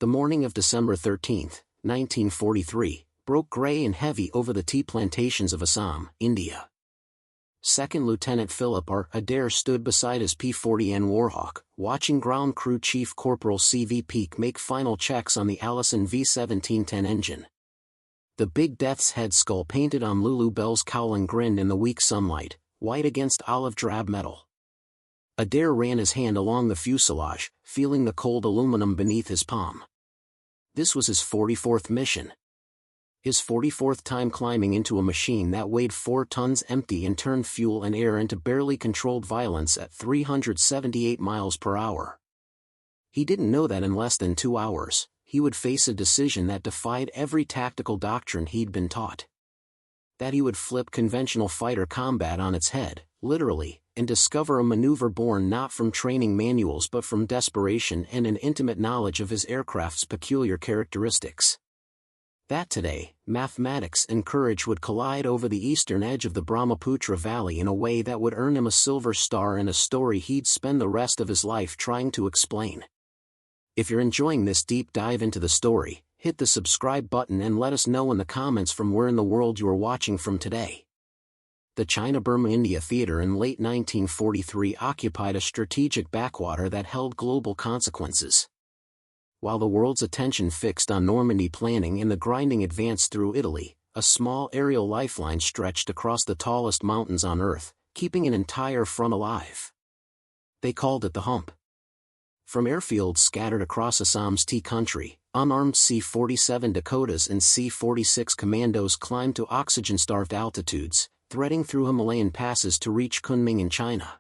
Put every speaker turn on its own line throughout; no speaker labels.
The morning of December 13, 1943, broke gray and heavy over the tea plantations of Assam, India. Second Lieutenant Philip R. Adair stood beside his P-40 Warhawk, watching Ground Crew Chief Corporal C.V. Peake make final checks on the Allison V-1710 engine. The Big Death's head skull painted on Lulu Bell's cowl and grinned in the weak sunlight, white against olive drab metal. Adair ran his hand along the fuselage, feeling the cold aluminum beneath his palm. This was his 44th mission. His 44th time climbing into a machine that weighed 4 tons empty and turned fuel and air into barely controlled violence at 378 miles per hour. He didn't know that in less than 2 hours, he would face a decision that defied every tactical doctrine he'd been taught. That he would flip conventional fighter combat on its head, literally, and discover a maneuver born not from training manuals but from desperation and an intimate knowledge of his aircraft's peculiar characteristics. That today, mathematics and courage would collide over the eastern edge of the Brahmaputra Valley in a way that would earn him a silver star and a story he'd spend the rest of his life trying to explain. If you're enjoying this deep dive into the story, hit the subscribe button and let us know in the comments from where in the world you are watching from today. The China-Burma-India theater in late 1943 occupied a strategic backwater that held global consequences. While the world's attention fixed on Normandy planning and the grinding advance through Italy, a small aerial lifeline stretched across the tallest mountains on Earth, keeping an entire front alive. They called it the Hump. From airfields scattered across Assam's tea country, unarmed C-47 Dakotas and C-46 Commandos climbed to oxygen-starved altitudes, threading through Himalayan passes to reach Kunming in China.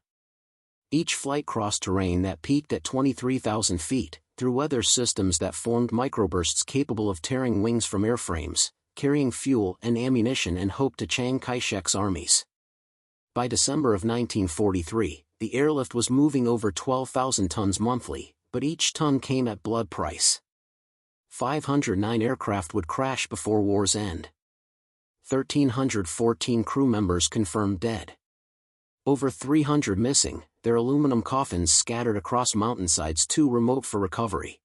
Each flight crossed terrain that peaked at 23,000 feet, through weather systems that formed microbursts capable of tearing wings from airframes, carrying fuel and ammunition and hope to Chiang Kai-shek's armies. By December of 1943, the airlift was moving over 12,000 tons monthly, but each ton came at blood price. 509 aircraft would crash before war's end. 1,314 crew members confirmed dead. Over 300 missing, their aluminum coffins scattered across mountainsides too remote for recovery.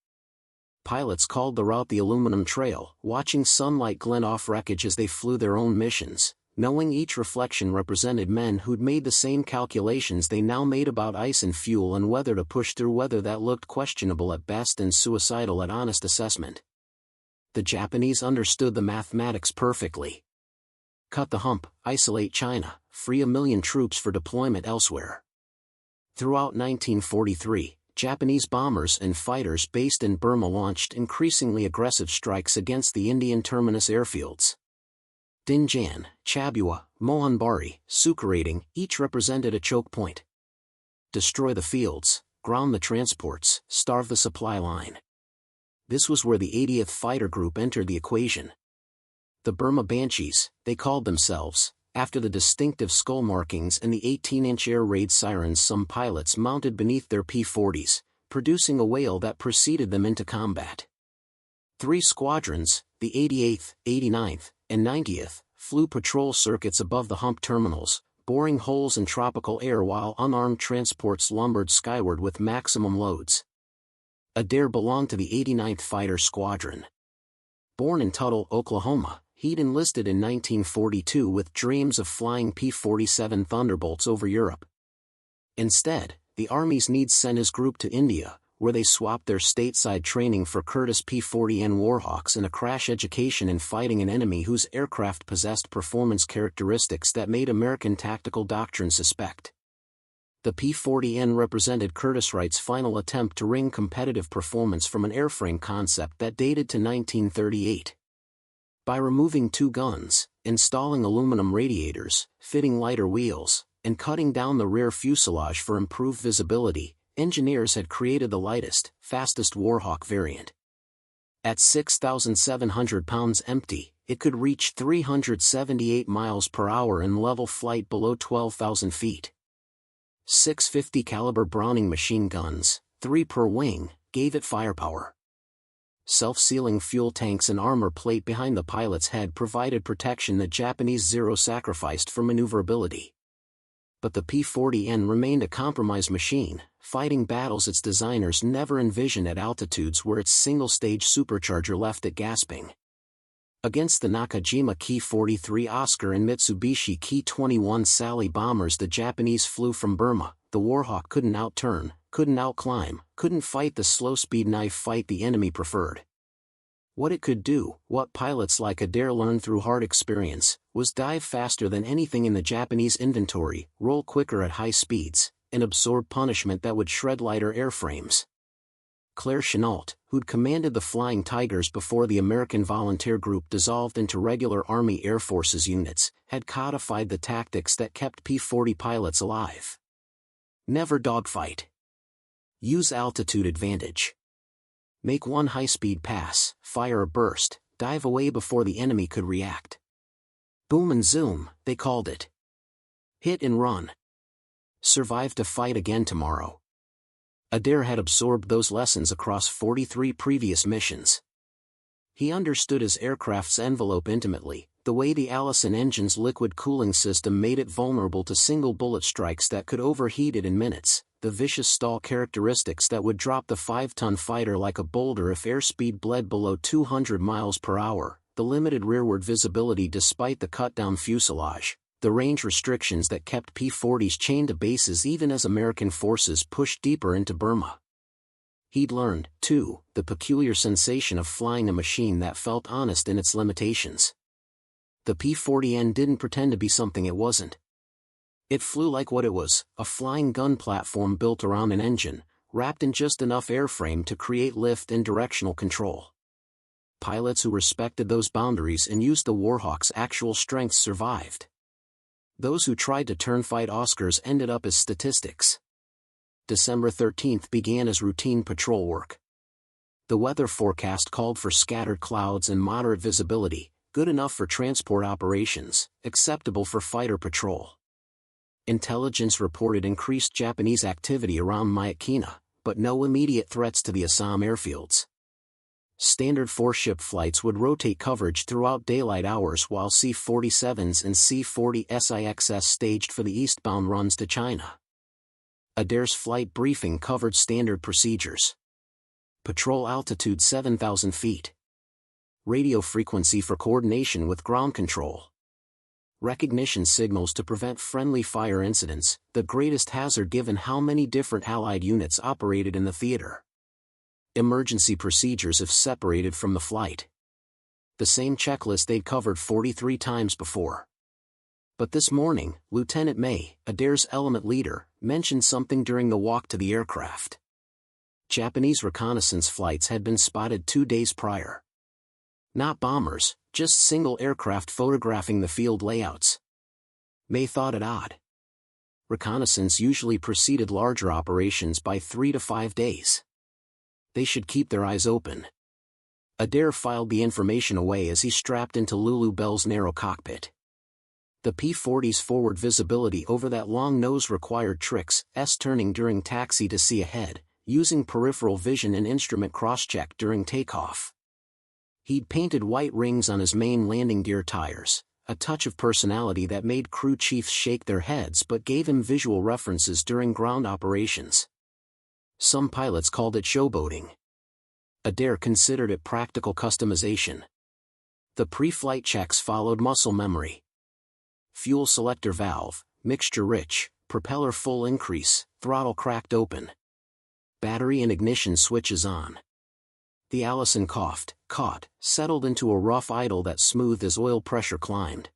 Pilots called the route the Aluminum Trail, watching sunlight glint off wreckage as they flew their own missions, knowing each reflection represented men who'd made the same calculations they now made about ice and fuel and weather to push through weather that looked questionable at best and suicidal at honest assessment. The Japanese understood the mathematics perfectly. Cut the hump, isolate China, free 1 million troops for deployment elsewhere. Throughout 1943, Japanese bombers and fighters based in Burma launched increasingly aggressive strikes against the Indian terminus airfields. Dinjan, Chabua, Mohanbari, Sukherating, each represented a choke point. Destroy the fields, ground the transports, starve the supply line. This was where the 80th Fighter Group entered the equation. The Burma Banshees, they called themselves, after the distinctive skull markings and the 18-inch air raid sirens some pilots mounted beneath their P-40s, producing a wail that preceded them into combat. 3 squadrons, the 88th, 89th, and 90th, flew patrol circuits above the hump terminals, boring holes in tropical air while unarmed transports lumbered skyward with maximum loads. Adair belonged to the 89th Fighter Squadron. Born in Tuttle, Oklahoma, he'd enlisted in 1942 with dreams of flying P-47 Thunderbolts over Europe. Instead, the Army's needs sent his group to India, where they swapped their stateside training for Curtiss P-40 Warhawks and a crash education in fighting an enemy whose aircraft possessed performance characteristics that made American tactical doctrine suspect. The P-40 represented Curtiss-Wright's final attempt to wring competitive performance from an airframe concept that dated to 1938. By removing 2 guns, installing aluminum radiators, fitting lighter wheels, and cutting down the rear fuselage for improved visibility, engineers had created the lightest, fastest Warhawk variant. At 6,700 pounds empty, it could reach 378 miles per hour in level flight below 12,000 feet. 650 caliber Browning machine guns, 3 per wing, gave it firepower. Self-sealing fuel tanks and armor plate behind the pilot's head provided protection the Japanese Zero sacrificed for maneuverability. But the P-40N remained a compromise machine, fighting battles its designers never envisioned at altitudes where its single-stage supercharger left it gasping. Against the Nakajima Ki-43 Oscar and Mitsubishi Ki-21 Sally bombers the Japanese flew from Burma, the Warhawk couldn't outturn, couldn't outclimb, couldn't fight the slow-speed knife fight the enemy preferred. What it could do, what pilots like Adair learned through hard experience, was dive faster than anything in the Japanese inventory, roll quicker at high speeds, and absorb punishment that would shred lighter airframes. Claire Chennault, who'd commanded the Flying Tigers before the American Volunteer Group dissolved into regular Army Air Forces units, had codified the tactics that kept P-40 pilots alive. Never dogfight. Use altitude advantage. Make one high-speed pass, fire a burst, dive away before the enemy could react. Boom and zoom, they called it. Hit and run. Survive to fight again tomorrow. Adair had absorbed those lessons across 43 previous missions. He understood his aircraft's envelope intimately, the way the Allison engine's liquid cooling system made it vulnerable to single bullet strikes that could overheat it in minutes, the vicious stall characteristics that would drop the 5-ton fighter like a boulder if airspeed bled below 200 miles per hour, the limited rearward visibility despite the cut-down fuselage, the range restrictions that kept P-40s chained to bases even as American forces pushed deeper into Burma. He'd learned, too, the peculiar sensation of flying a machine that felt honest in its limitations. The P-40N didn't pretend to be something it wasn't. It flew like what it was, a flying gun platform built around an engine, wrapped in just enough airframe to create lift and directional control. Pilots who respected those boundaries and used the Warhawk's actual strengths survived. Those who tried to turn fight Oscars ended up as statistics. December 13th began as routine patrol work. The weather forecast called for scattered clouds and moderate visibility, good enough for transport operations, acceptable for fighter patrol. Intelligence reported increased Japanese activity around Myitkyina, but no immediate threats to the Assam airfields. Standard 4-ship flights would rotate coverage throughout daylight hours while C-47s and C-40 SIXS staged for the eastbound runs to China. Adair's flight briefing covered standard procedures. Patrol altitude 7,000 feet. Radio frequency for coordination with ground control. Recognition signals to prevent friendly fire incidents, the greatest hazard given how many different Allied units operated in the theater. Emergency procedures if separated from the flight. The same checklist they'd covered 43 times before. But this morning, Lieutenant May, Adair's element leader, mentioned something during the walk to the aircraft. Japanese reconnaissance flights had been spotted 2 days prior. Not bombers, just single aircraft photographing the field layouts. May thought it odd. Reconnaissance usually preceded larger operations by 3 to 5 days. They should keep their eyes open. Adair filed the information away as he strapped into Lulu Bell's narrow cockpit. The P-40's forward visibility over that long nose required tricks, turning during taxi to see ahead, using peripheral vision and instrument cross-check during takeoff. He'd painted white rings on his main landing gear tires, a touch of personality that made crew chiefs shake their heads but gave him visual references during ground operations. Some pilots called it showboating. Adair considered it practical customization. The pre-flight checks followed muscle memory. Fuel selector valve, mixture rich, propeller full increase, throttle cracked open. Battery and ignition switches on. The Allison coughed, caught, settled into a rough idle that smoothed as oil pressure climbed.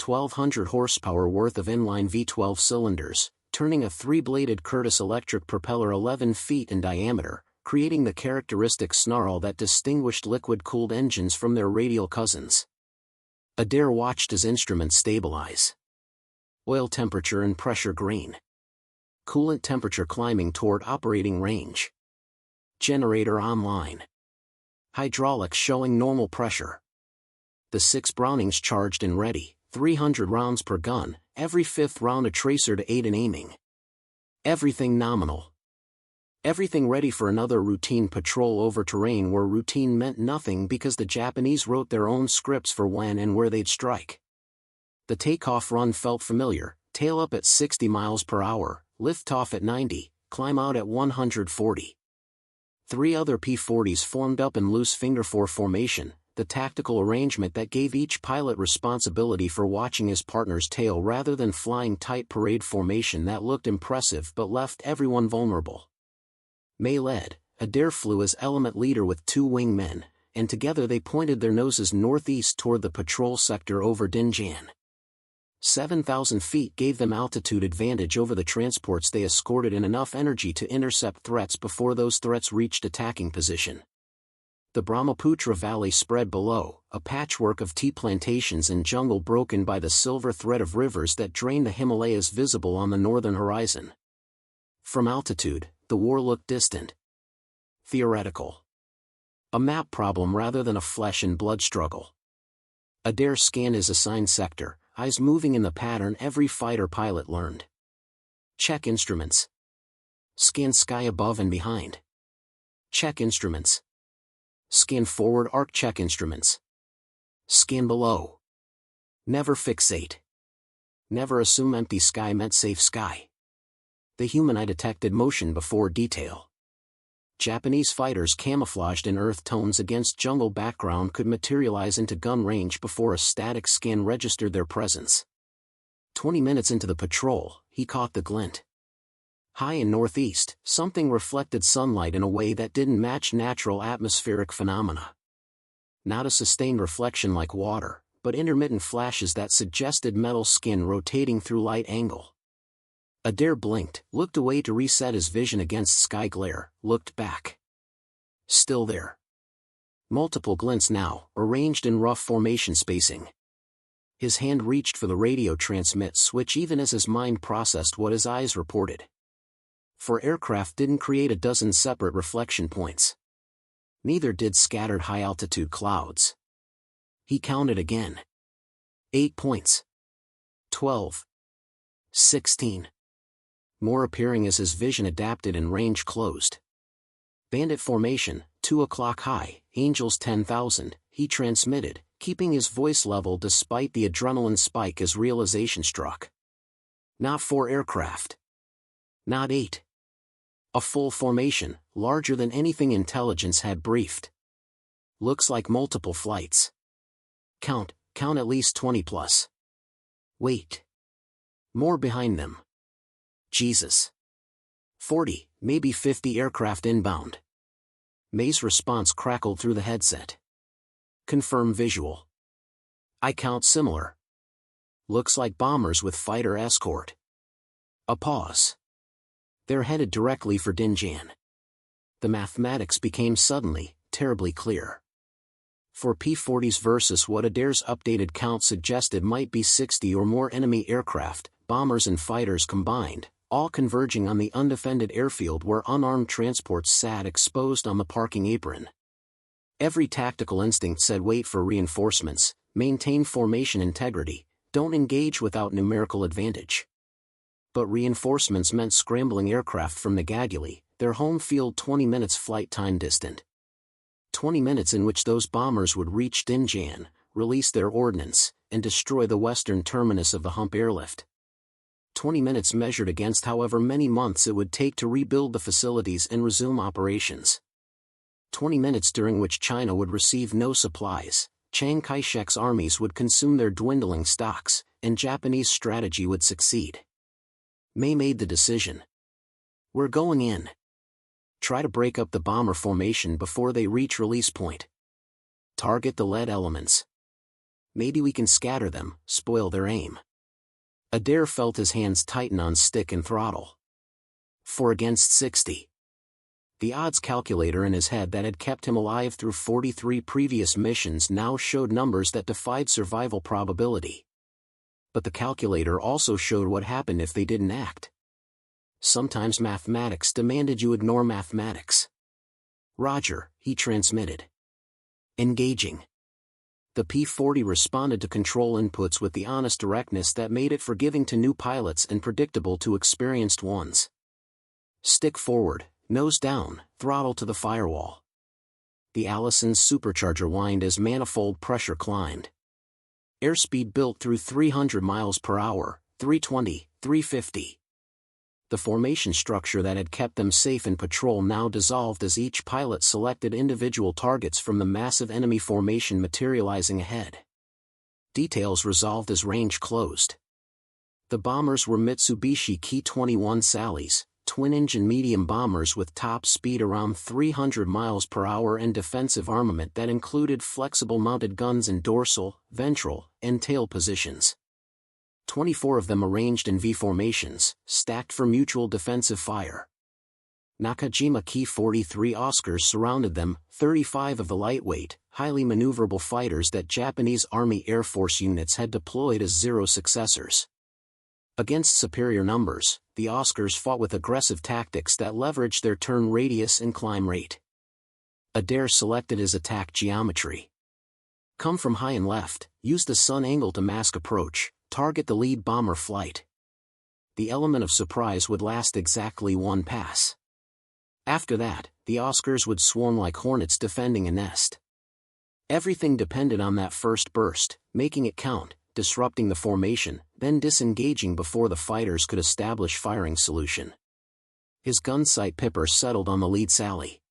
1,200 horsepower worth of inline V12 cylinders, turning a 3-bladed Curtiss electric propeller 11 feet in diameter, creating the characteristic snarl that distinguished liquid-cooled engines from their radial cousins. Adair watched his instruments stabilize. Oil temperature and pressure green. Coolant temperature climbing toward operating range. Generator online. Hydraulics showing normal pressure. The 6 Brownings charged and ready, 300 rounds per gun, every 5th round a tracer to aid in aiming. Everything nominal. Everything ready for another routine patrol over terrain where routine meant nothing because the Japanese wrote their own scripts for when and where they'd strike. The takeoff run felt familiar, tail up at 60 miles per hour, lift off at 90, climb out at 140. 3 other P-40s formed up in loose finger-4 formation, the tactical arrangement that gave each pilot responsibility for watching his partner's tail rather than flying tight parade formation that looked impressive but left everyone vulnerable. Bled, Adair flew as element leader with 2 wingmen, and together they pointed their noses northeast toward the patrol sector over Dinjan. 7,000 feet gave them altitude advantage over the transports they escorted and enough energy to intercept threats before those threats reached attacking position. The Brahmaputra Valley spread below, a patchwork of tea plantations and jungle broken by the silver thread of rivers that drain the Himalayas visible on the northern horizon. From altitude, the war looked distant. Theoretical. A map problem rather than a flesh and blood struggle. Adair scanned his assigned sector, eyes moving in the pattern every fighter pilot learned. Check instruments. Scan sky above and behind. Check instruments. Scan forward arc. Check instruments. Scan below. Never fixate. Never assume empty sky meant safe sky. The human eye detected motion before detail. Japanese fighters camouflaged in earth tones against jungle background could materialize into gun range before a static scan registered their presence. 20 minutes into the patrol, he caught the glint. High in northeast, something reflected sunlight in a way that didn't match natural atmospheric phenomena. Not a sustained reflection like water, but intermittent flashes that suggested metal skin rotating through light angle. Adair blinked, looked away to reset his vision against sky glare, looked back. Still there. Multiple glints now, arranged in rough formation spacing. His hand reached for the radio transmit switch even as his mind processed what his eyes reported. For aircraft didn't create a dozen separate reflection points. Neither did scattered high-altitude clouds. He counted again. 8 points. 12. 16. More appearing as his vision adapted and range closed. Bandit formation, 2 o'clock high, Angels 10,000, he transmitted, keeping his voice level despite the adrenaline spike as realization struck. Not 4 aircraft. Not 8. A full formation, larger than anything intelligence had briefed. Looks like multiple flights. Count at least 20 plus. Wait. More behind them. Jesus. 40, maybe 50 aircraft inbound. May's response crackled through the headset. Confirm visual. I count similar. Looks like bombers with fighter escort. A pause. They're headed directly for Dinjan. The mathematics became suddenly, terribly clear. For P-40s versus what Adair's updated count suggested might be 60 or more enemy aircraft, bombers and fighters combined, all converging on the undefended airfield where unarmed transports sat exposed on the parking apron. Every tactical instinct said wait for reinforcements, maintain formation integrity, don't engage without numerical advantage. But reinforcements meant scrambling aircraft from Nagaguli, their home field 20 minutes flight time distant. 20 minutes in which those bombers would reach Dinjan, release their ordnance, and destroy the western terminus of the Hump airlift. 20 minutes measured against however many months it would take to rebuild the facilities and resume operations. 20 minutes during which China would receive no supplies, Chiang Kai-shek's armies would consume their dwindling stocks, and Japanese strategy would succeed. May made the decision. We're going in. Try to break up the bomber formation before they reach release point. Target the lead elements. Maybe we can scatter them, spoil their aim. Adair felt his hands tighten on stick and throttle. 4 against 60. The odds calculator in his head that had kept him alive through 43 previous missions now showed numbers that defied survival probability. But the calculator also showed what happened if they didn't act. Sometimes mathematics demanded you ignore mathematics. Roger, he transmitted. Engaging. The P-40 responded to control inputs with the honest directness that made it forgiving to new pilots and predictable to experienced ones. Stick forward, nose down, throttle to the firewall. The Allison's supercharger whined as manifold pressure climbed. Airspeed built through 300 miles per hour, 320, 350. The formation structure that had kept them safe in patrol now dissolved as each pilot selected individual targets from the massive enemy formation materializing ahead. Details resolved as range closed. The bombers were Mitsubishi Ki-21 Sallies, twin-engine medium bombers with top speed around 300 miles per hour and defensive armament that included flexible mounted guns in dorsal, ventral, and tail positions. 24 of them arranged in V formations, stacked for mutual defensive fire. Nakajima Ki-43 Oscars surrounded them, 35 of the lightweight, highly maneuverable fighters that Japanese Army Air Force units had deployed as Zero successors. Against superior numbers, the Oscars fought with aggressive tactics that leveraged their turn radius and climb rate. Adair selected his attack geometry. Come from high and left, use the sun angle to mask approach, target the lead bomber flight. The element of surprise would last exactly one pass. After that, the Oscars would swarm like hornets defending a nest. Everything depended on that first burst, making it count, disrupting the formation, then disengaging before the fighters could establish firing solution. His gun sight pipper settled on the lead Sally.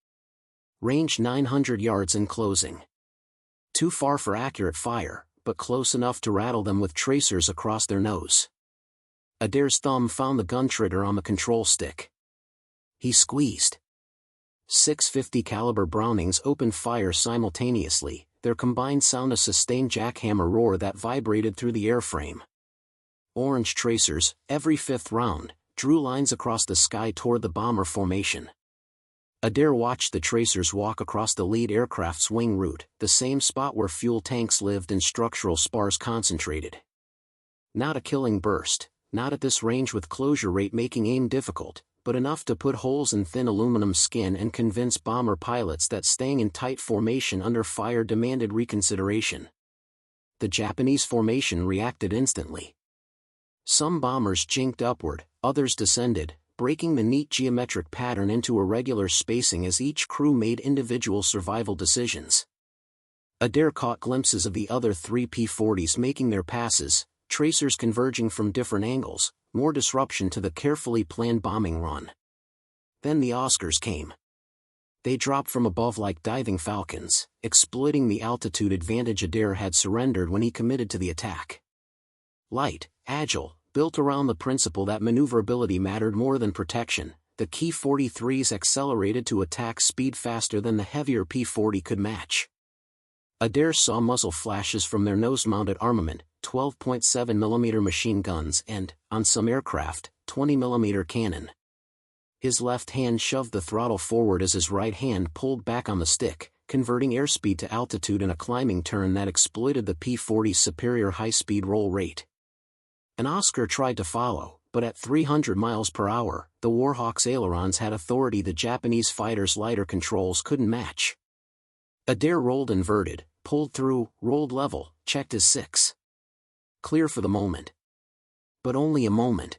Range 900 yards in closing. Too far for accurate fire, but close enough to rattle them with tracers across their nose. Adair's thumb found the gun trigger on the control stick. He squeezed. 650 caliber Brownings opened fire simultaneously, their combined sound a sustained jackhammer roar that vibrated through the airframe. Orange tracers, every fifth round, drew lines across the sky toward the bomber formation. Adair watched the tracers walk across the lead aircraft's wing route, the same spot where fuel tanks lived and structural spars concentrated. Not a killing burst, not at this range with closure rate making aim difficult, but enough to put holes in thin aluminum skin and convince bomber pilots that staying in tight formation under fire demanded reconsideration. The Japanese formation reacted instantly. Some bombers jinked upward, others descended, breaking the neat geometric pattern into irregular spacing as each crew made individual survival decisions. Adair caught glimpses of the other three P-40s making their passes, tracers converging from different angles, more disruption to the carefully planned bombing run. Then the Oscars came. They dropped from above like diving falcons, exploiting the altitude advantage Adair had surrendered when he committed to the attack. Light, agile, built around the principle that maneuverability mattered more than protection, the Ki-43s accelerated to attack speed faster than the heavier P-40 could match. Adair saw muzzle flashes from their nose-mounted armament, 12.7mm machine guns and, on some aircraft, 20mm cannon. His left hand shoved the throttle forward as his right hand pulled back on the stick, converting airspeed to altitude in a climbing turn that exploited the P-40's superior high-speed roll rate. An Oscar tried to follow, but at 300 miles per hour, the Warhawk's ailerons had authority the Japanese fighter's lighter controls couldn't match. Adair rolled inverted, pulled through, rolled level, checked his 6. Clear for the moment. But only a moment.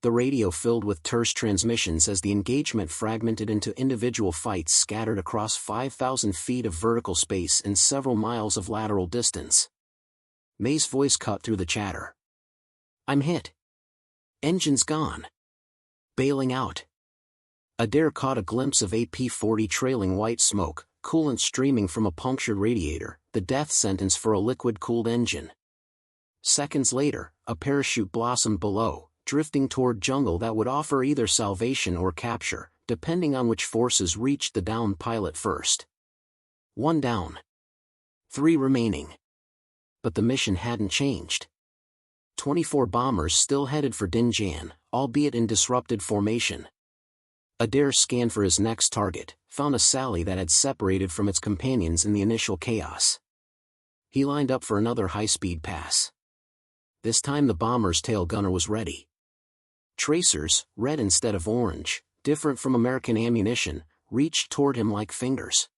The radio filled with terse transmissions as the engagement fragmented into individual fights scattered across 5,000 feet of vertical space and several miles of lateral distance. May's voice cut through the chatter. I'm hit. Engine's gone. Bailing out. Adair caught a glimpse of a P-40 trailing white smoke, coolant streaming from a punctured radiator, the death sentence for a liquid-cooled engine. Seconds later, a parachute blossomed below, drifting toward jungle that would offer either salvation or capture, depending on which forces reached the downed pilot first. 1 down. 3 remaining. But the mission hadn't changed. 24 bombers still headed for Dinjan, albeit in disrupted formation. Adair scanned for his next target, found a Sally that had separated from its companions in the initial chaos. He lined up for another high-speed pass. This time the bomber's tail gunner was ready. Tracers, red instead of orange, different from American ammunition, reached toward him like fingers.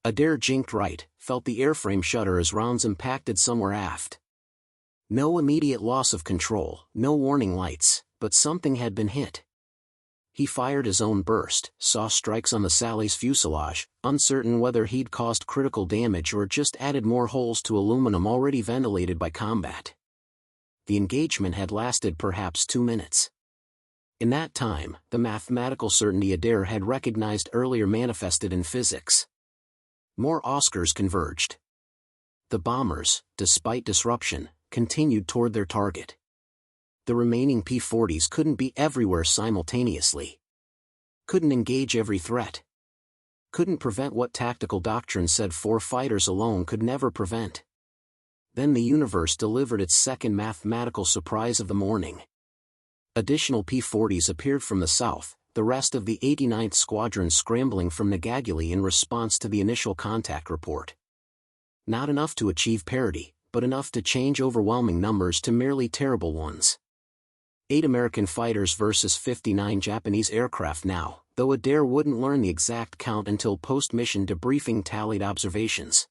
Adair jinked right, felt the airframe shudder as rounds impacted somewhere aft. No immediate loss of control, no warning lights, but something had been hit. He fired his own burst, saw strikes on the Sally's fuselage, uncertain whether he'd caused critical damage or just added more holes to aluminum already ventilated by combat. The engagement had lasted perhaps 2 minutes. In that time, the mathematical certainty Adair had recognized earlier manifested in physics. More Oscars converged. The bombers, despite disruption, continued toward their target. The remaining P-40s couldn't be everywhere simultaneously. Couldn't engage every threat. Couldn't prevent what tactical doctrine said 4 fighters alone could never prevent. Then the universe delivered its second mathematical surprise of the morning. Additional P-40s appeared from the south, the rest of the 89th Squadron scrambling from Nagaguli in response to the initial contact report. Not enough to achieve parity, but enough to change overwhelming numbers to merely terrible ones. 8 American fighters versus 59 Japanese aircraft now, though Adair wouldn't learn the exact count until post-mission debriefing tallied observations.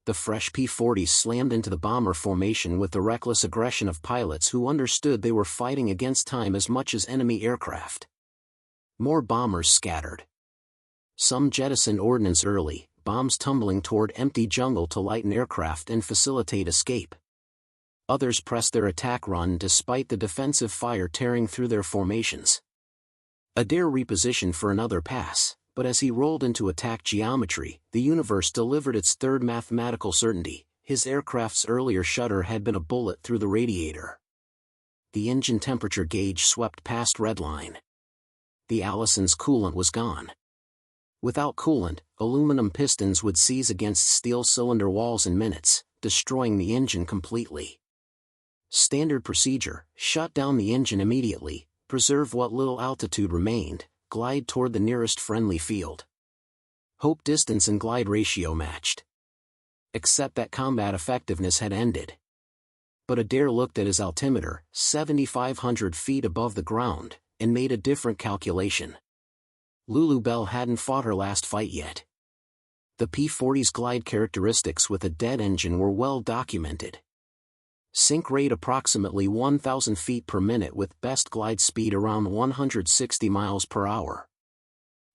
The fresh P-40s slammed into the bomber formation with the reckless aggression of pilots who understood they were fighting against time as much as enemy aircraft. More bombers scattered. Some jettisoned ordnance early, bombs tumbling toward empty jungle to lighten aircraft and facilitate escape. Others pressed their attack run despite the defensive fire tearing through their formations. Adair repositioned for another pass, but as he rolled into attack geometry, the universe delivered its third mathematical certainty. His aircraft's earlier shudder had been a bullet through the radiator. The engine temperature gauge swept past redline. The Allison's coolant was gone. Without coolant, aluminum pistons would seize against steel cylinder walls in minutes, destroying the engine completely. Standard procedure: shut down the engine immediately, preserve what little altitude remained, glide toward the nearest friendly field. Hope distance and glide ratio matched. Except that combat effectiveness had ended. But Adair looked at his altimeter, 7,500 feet above the ground, and made a different calculation. Lulu Bell hadn't fought her last fight yet. The P-40's glide characteristics with a dead engine were well documented. Sink rate approximately 1,000 feet per minute with best glide speed around 160 miles per hour.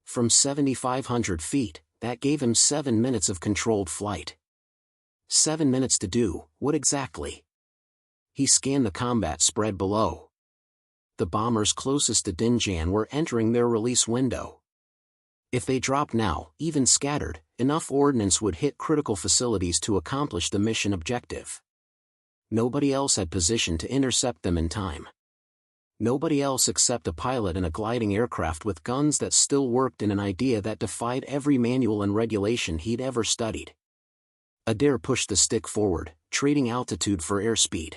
From 7,500 feet, that gave him 7 minutes of controlled flight. 7 minutes to do what exactly? He scanned the combat spread below. The bombers closest to Dinjan were entering their release window. If they dropped now, even scattered, enough ordnance would hit critical facilities to accomplish the mission objective. Nobody else had positioned to intercept them in time. Nobody else except a pilot in a gliding aircraft with guns that still worked in an idea that defied every manual and regulation he'd ever studied. Adair pushed the stick forward, trading altitude for airspeed.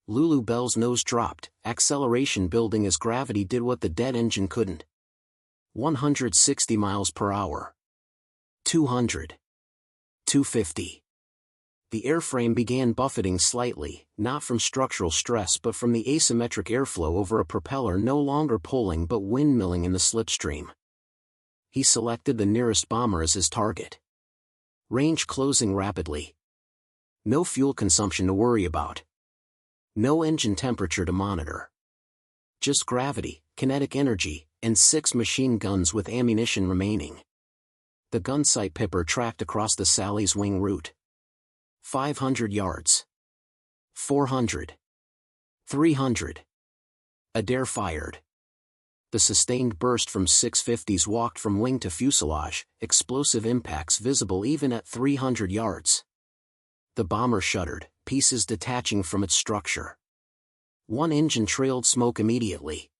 Lulu Bell's nose dropped, acceleration building as gravity did what the dead engine couldn't. 160 miles per hour. 200. 250. The airframe began buffeting slightly, not from structural stress but from the asymmetric airflow over a propeller no longer pulling but windmilling in the slipstream. He selected the nearest bomber as his target. Range closing rapidly. No fuel consumption to worry about. No engine temperature to monitor. Just gravity, kinetic energy, and 6 machine guns with ammunition remaining. The gunsight pipper tracked across the Sally's wing route. 500 yards. 400. 300. Adair fired. The sustained burst from 650s walked from wing to fuselage, explosive impacts visible even at 300 yards. The bomber shuddered, pieces detaching from its structure. One engine trailed smoke immediately.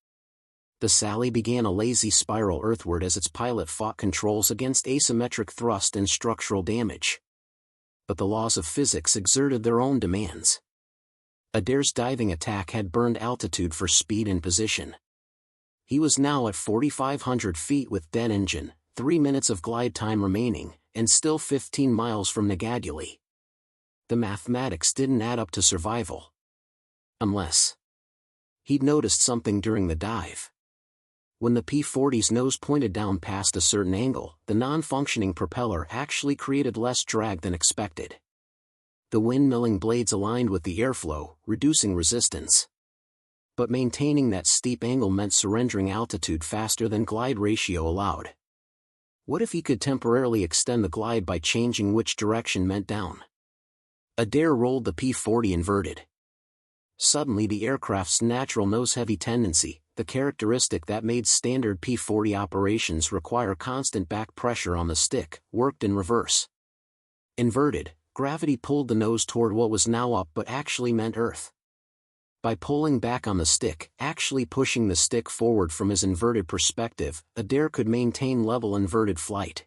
The Sally began a lazy spiral earthward as its pilot fought controls against asymmetric thrust and structural damage. But the laws of physics exerted their own demands. Adair's diving attack had burned altitude for speed and position. He was now at 4,500 feet with dead engine, 3 minutes of glide time remaining, and still 15 miles from Nagaguli. The mathematics didn't add up to survival. Unless he'd noticed something during the dive. When the P-40's nose pointed down past a certain angle, the non-functioning propeller actually created less drag than expected. The windmilling blades aligned with the airflow, reducing resistance. But maintaining that steep angle meant surrendering altitude faster than glide ratio allowed. What if he could temporarily extend the glide by changing which direction meant down? Adair rolled the P-40 inverted. Suddenly the aircraft's natural nose-heavy tendency, the characteristic that made standard P-40 operations require constant back pressure on the stick, worked in reverse. Inverted, gravity pulled the nose toward what was now up but actually meant Earth. By pulling back on the stick, actually pushing the stick forward from his inverted perspective, Adair could maintain level inverted flight.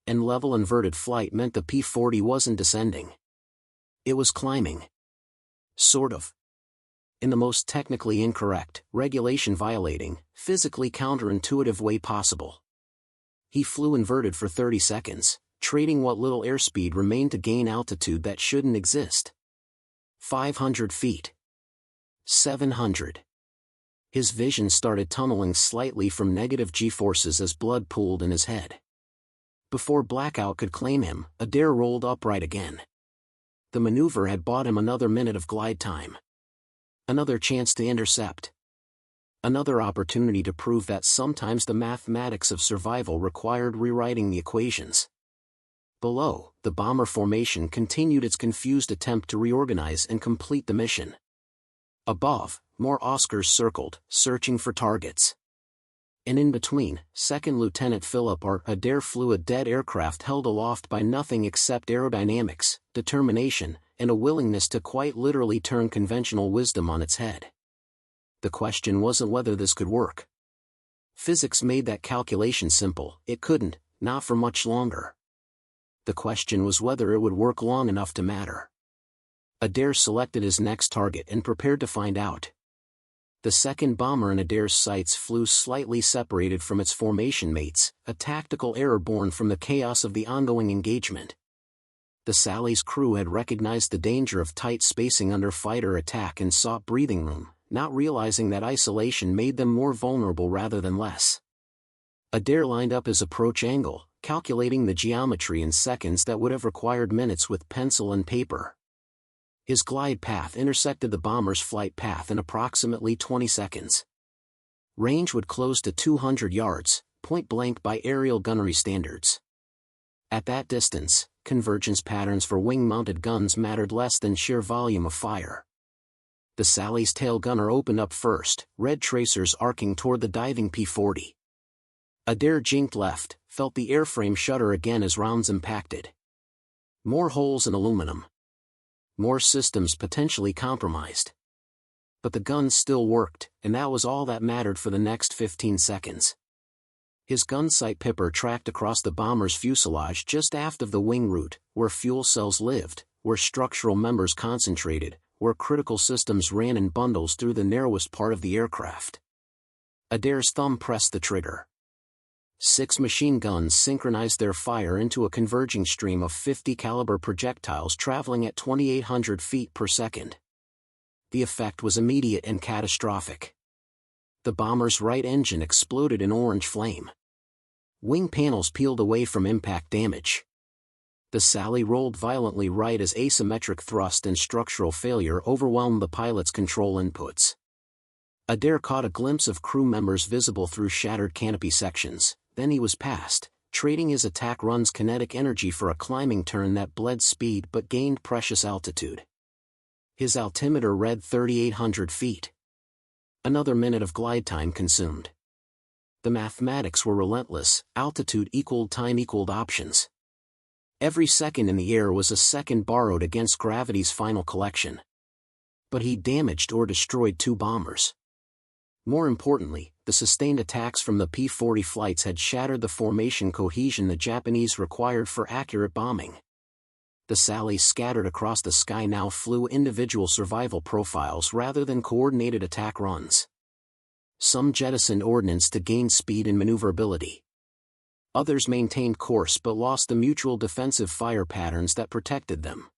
And level inverted flight meant the P-40 wasn't descending. It was climbing. Sort of. In the most technically incorrect, regulation-violating, physically counterintuitive way possible. He flew inverted for 30 seconds, trading what little airspeed remained to gain altitude that shouldn't exist. 500 feet. 700. His vision started tunneling slightly from negative g-forces as blood pooled in his head. Before blackout could claim him, Adair rolled upright again. The maneuver had bought him another minute of glide time. Another chance to intercept. Another opportunity to prove that sometimes the mathematics of survival required rewriting the equations. Below, the bomber formation continued its confused attempt to reorganize and complete the mission. Above, more Oscars circled, searching for targets. And in between, Second Lieutenant Philip R. Adair flew a dead aircraft held aloft by nothing except aerodynamics, determination, and a willingness to quite literally turn conventional wisdom on its head. The question wasn't whether this could work. Physics made that calculation simple. It couldn't, not for much longer. The question was whether it would work long enough to matter. Adair selected his next target and prepared to find out. The second bomber in Adair's sights flew slightly separated from its formation mates, a tactical error born from the chaos of the ongoing engagement. The Sally's crew had recognized the danger of tight spacing under fighter attack and sought breathing room, not realizing that isolation made them more vulnerable rather than less. Adair lined up his approach angle, calculating the geometry in seconds that would have required minutes with pencil and paper. His glide path intersected the bomber's flight path in approximately 20 seconds. Range would close to 200 yards, point blank by aerial gunnery standards. At that distance, convergence patterns for wing-mounted guns mattered less than sheer volume of fire. The Sally's tail gunner opened up first, red tracers arcing toward the diving P-40. Adair jinked left, felt the airframe shudder again as rounds impacted. More holes in aluminum. More systems potentially compromised. But the guns still worked, and that was all that mattered for the next 15 seconds. His gun sight pipper tracked across the bomber's fuselage just aft of the wing root, where fuel cells lived, where structural members concentrated, where critical systems ran in bundles through the narrowest part of the aircraft. Adair's thumb pressed the trigger. 6 machine guns synchronized their fire into a converging stream of 50 caliber projectiles traveling at 2,800 feet per second. The effect was immediate and catastrophic. The bomber's right engine exploded in orange flame. Wing panels peeled away from impact damage. The Sally rolled violently right as asymmetric thrust and structural failure overwhelmed the pilot's control inputs. Adair caught a glimpse of crew members visible through shattered canopy sections, then he was past, trading his attack run's kinetic energy for a climbing turn that bled speed but gained precious altitude. His altimeter read 3,800 feet. Another minute of glide time consumed. The mathematics were relentless, altitude equaled time equaled options. Every second in the air was a second borrowed against gravity's final collection. But he damaged or destroyed 2 bombers. More importantly, the sustained attacks from the P-40 flights had shattered the formation cohesion the Japanese required for accurate bombing. The Sallies scattered across the sky now flew individual survival profiles rather than coordinated attack runs. Some jettisoned ordnance to gain speed and maneuverability. Others maintained course but lost the mutual defensive fire patterns that protected them.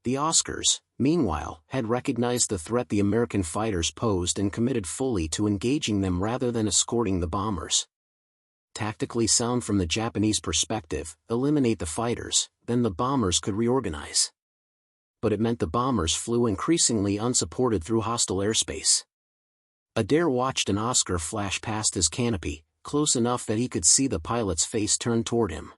The Oscars, meanwhile, had recognized the threat the American fighters posed and committed fully to engaging them rather than escorting the bombers. Tactically sound from the Japanese perspective, eliminate the fighters, then the bombers could reorganize. But it meant the bombers flew increasingly unsupported through hostile airspace. Adair watched an Oscar flash past his canopy, close enough that he could see the pilot's face turn toward him.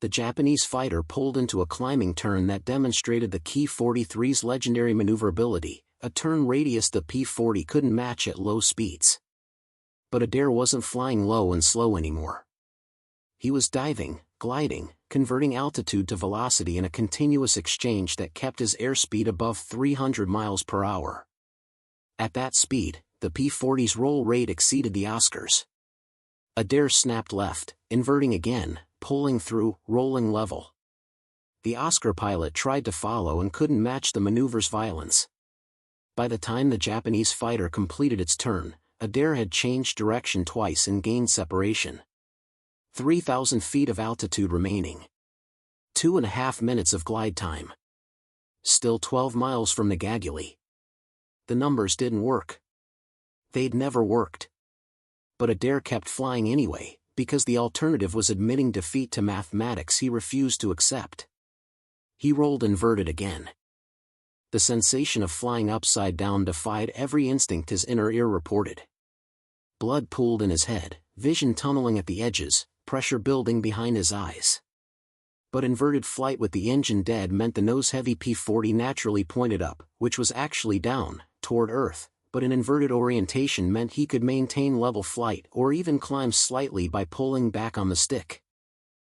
The Japanese fighter pulled into a climbing turn that demonstrated the Ki-43's legendary maneuverability, a turn radius the P-40 couldn't match at low speeds. But Adair wasn't flying low and slow anymore. He was diving, gliding, converting altitude to velocity in a continuous exchange that kept his airspeed above 300 miles per hour. At that speed, the P-40's roll rate exceeded the Oscar's. Adair snapped left, inverting again, pulling through, rolling level. The Oscar pilot tried to follow and couldn't match the maneuver's violence. By the time the Japanese fighter completed its turn, Adair had changed direction twice and gained separation. 3,000 feet of altitude remaining. 2.5 minutes of glide time. Still 12 miles from Nagaguli. The numbers didn't work. They'd never worked. But Adair kept flying anyway, because the alternative was admitting defeat to mathematics he refused to accept. He rolled inverted again. The sensation of flying upside down defied every instinct his inner ear reported. Blood pooled in his head, vision tunneling at the edges, pressure building behind his eyes. But inverted flight with the engine dead meant the nose-heavy P-40 naturally pointed up, which was actually down, toward Earth, but an inverted orientation meant he could maintain level flight or even climb slightly by pulling back on the stick.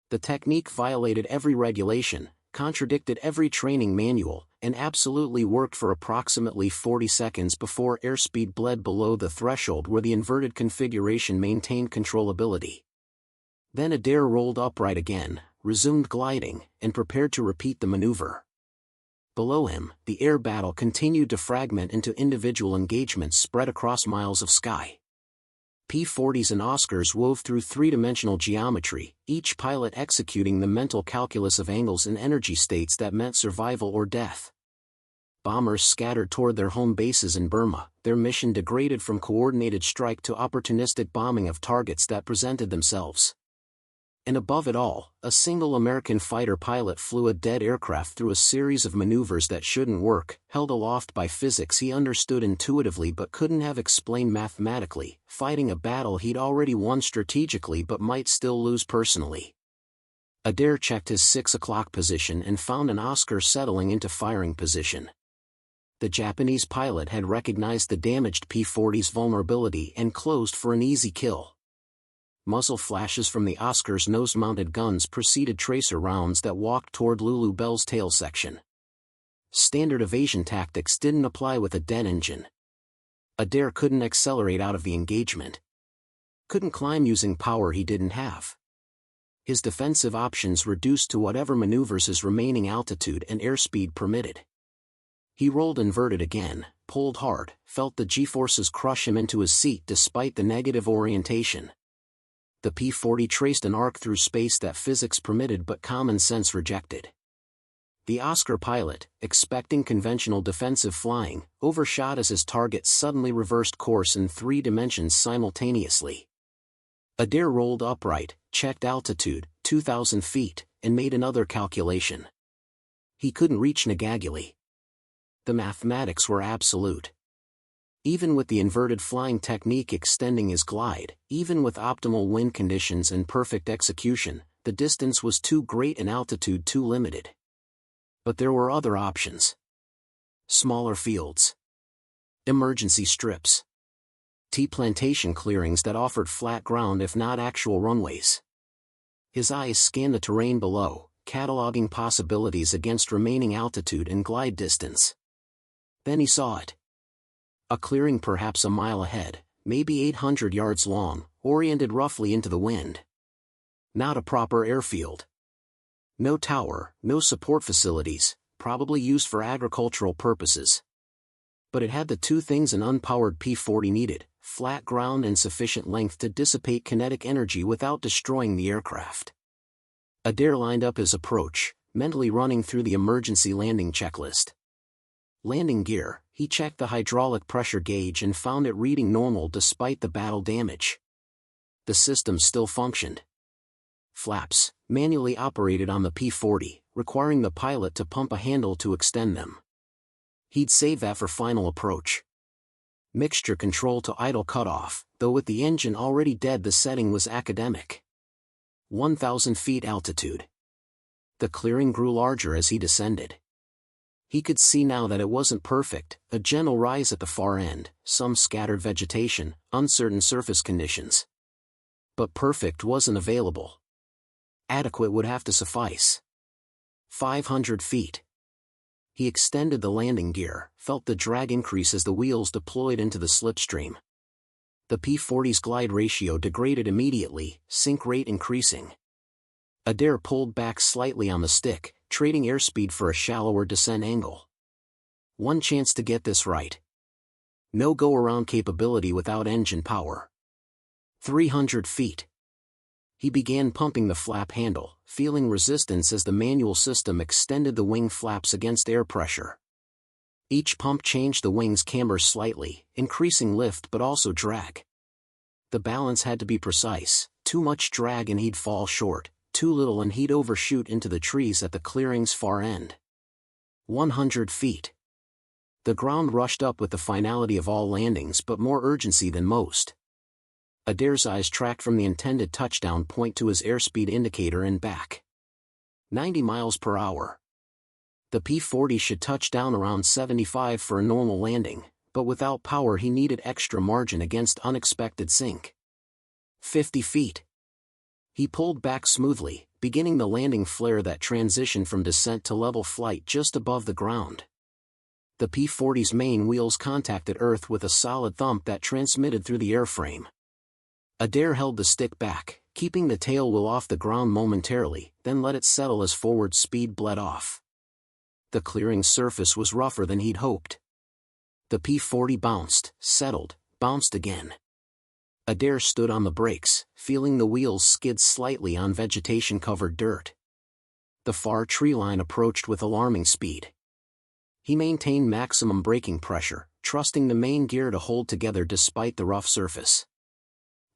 The technique violated every regulation, contradicted every training manual, and absolutely worked for approximately 40 seconds before airspeed bled below the threshold where the inverted configuration maintained controllability. Then Adair rolled upright again, resumed gliding, and prepared to repeat the maneuver. Below him, the air battle continued to fragment into individual engagements spread across miles of sky. P-40s and Oscars wove through three-dimensional geometry, each pilot executing the mental calculus of angles and energy states that meant survival or death. Bombers scattered toward their home bases in Burma, their mission degraded from coordinated strike to opportunistic bombing of targets that presented themselves. And above it all, a single American fighter pilot flew a dead aircraft through a series of maneuvers that shouldn't work, held aloft by physics he understood intuitively but couldn't have explained mathematically, fighting a battle he'd already won strategically but might still lose personally. Adair checked his 6 o'clock position and found an Oscar settling into firing position. The Japanese pilot had recognized the damaged P-40's vulnerability and closed for an easy kill. Muzzle flashes from the Oscar's nose-mounted guns preceded tracer rounds that walked toward Lulu Bell's tail section. Standard evasion tactics didn't apply with a dead engine. Adair couldn't accelerate out of the engagement. Couldn't climb using power he didn't have. His defensive options reduced to whatever maneuvers his remaining altitude and airspeed permitted. He rolled inverted again, pulled hard, felt the G-forces crush him into his seat despite the negative orientation. The P-40 traced an arc through space that physics permitted but common sense rejected. The Oscar pilot, expecting conventional defensive flying, overshot as his target suddenly reversed course in 3 dimensions simultaneously. Adair rolled upright, checked altitude, 2,000 feet, and made another calculation. He couldn't reach Nagaguli. The mathematics were absolute. Even with the inverted flying technique extending his glide, even with optimal wind conditions and perfect execution, the distance was too great and altitude too limited. But there were other options. Smaller fields. Emergency strips. Tea plantation clearings that offered flat ground if not actual runways. His eyes scanned the terrain below, cataloging possibilities against remaining altitude and glide distance. Then he saw it. A clearing perhaps a mile ahead, maybe 800 yards long, oriented roughly into the wind. Not a proper airfield. No tower, no support facilities, probably used for agricultural purposes. But it had the two things an unpowered P-40 needed: flat ground and sufficient length to dissipate kinetic energy without destroying the aircraft. Adair lined up his approach, mentally running through the emergency landing checklist. Landing gear, he checked the hydraulic pressure gauge and found it reading normal despite the battle damage. The system still functioned. Flaps, manually operated on the P-40, requiring the pilot to pump a handle to extend them. He'd save that for final approach. Mixture control to idle cutoff, though with the engine already dead the setting was academic. 1,000 feet altitude. The clearing grew larger as he descended. He could see now that it wasn't perfect, a gentle rise at the far end, some scattered vegetation, uncertain surface conditions. But perfect wasn't available. Adequate would have to suffice. 500 feet. He extended the landing gear, felt the drag increase as the wheels deployed into the slipstream. The P-40's glide ratio degraded immediately, sink rate increasing. Adair pulled back slightly on the stick, trading airspeed for a shallower descent angle. One chance to get this right. No go-around capability without engine power. 300 feet. He began pumping the flap handle, feeling resistance as the manual system extended the wing flaps against air pressure. Each pump changed the wing's camber slightly, increasing lift but also drag. The balance had to be precise, too much drag and he'd fall short, too little and he'd overshoot into the trees at the clearing's far end. 100 feet. The ground rushed up with the finality of all landings but more urgency than most. Adair's eyes tracked from the intended touchdown point to his airspeed indicator and back. 90 miles per hour. The P-40 should touch down around 75 for a normal landing, but without power he needed extra margin against unexpected sink. 50 feet. He pulled back smoothly, beginning the landing flare that transitioned from descent to level flight just above the ground. The P-40's main wheels contacted Earth with a solid thump that transmitted through the airframe. Adair held the stick back, keeping the tail wheel off the ground momentarily, then let it settle as forward speed bled off. The clearing surface was rougher than he'd hoped. The P-40 bounced, settled, bounced again. Adair stood on the brakes, feeling the wheels skid slightly on vegetation-covered dirt. The far tree line approached with alarming speed. He maintained maximum braking pressure, trusting the main gear to hold together despite the rough surface.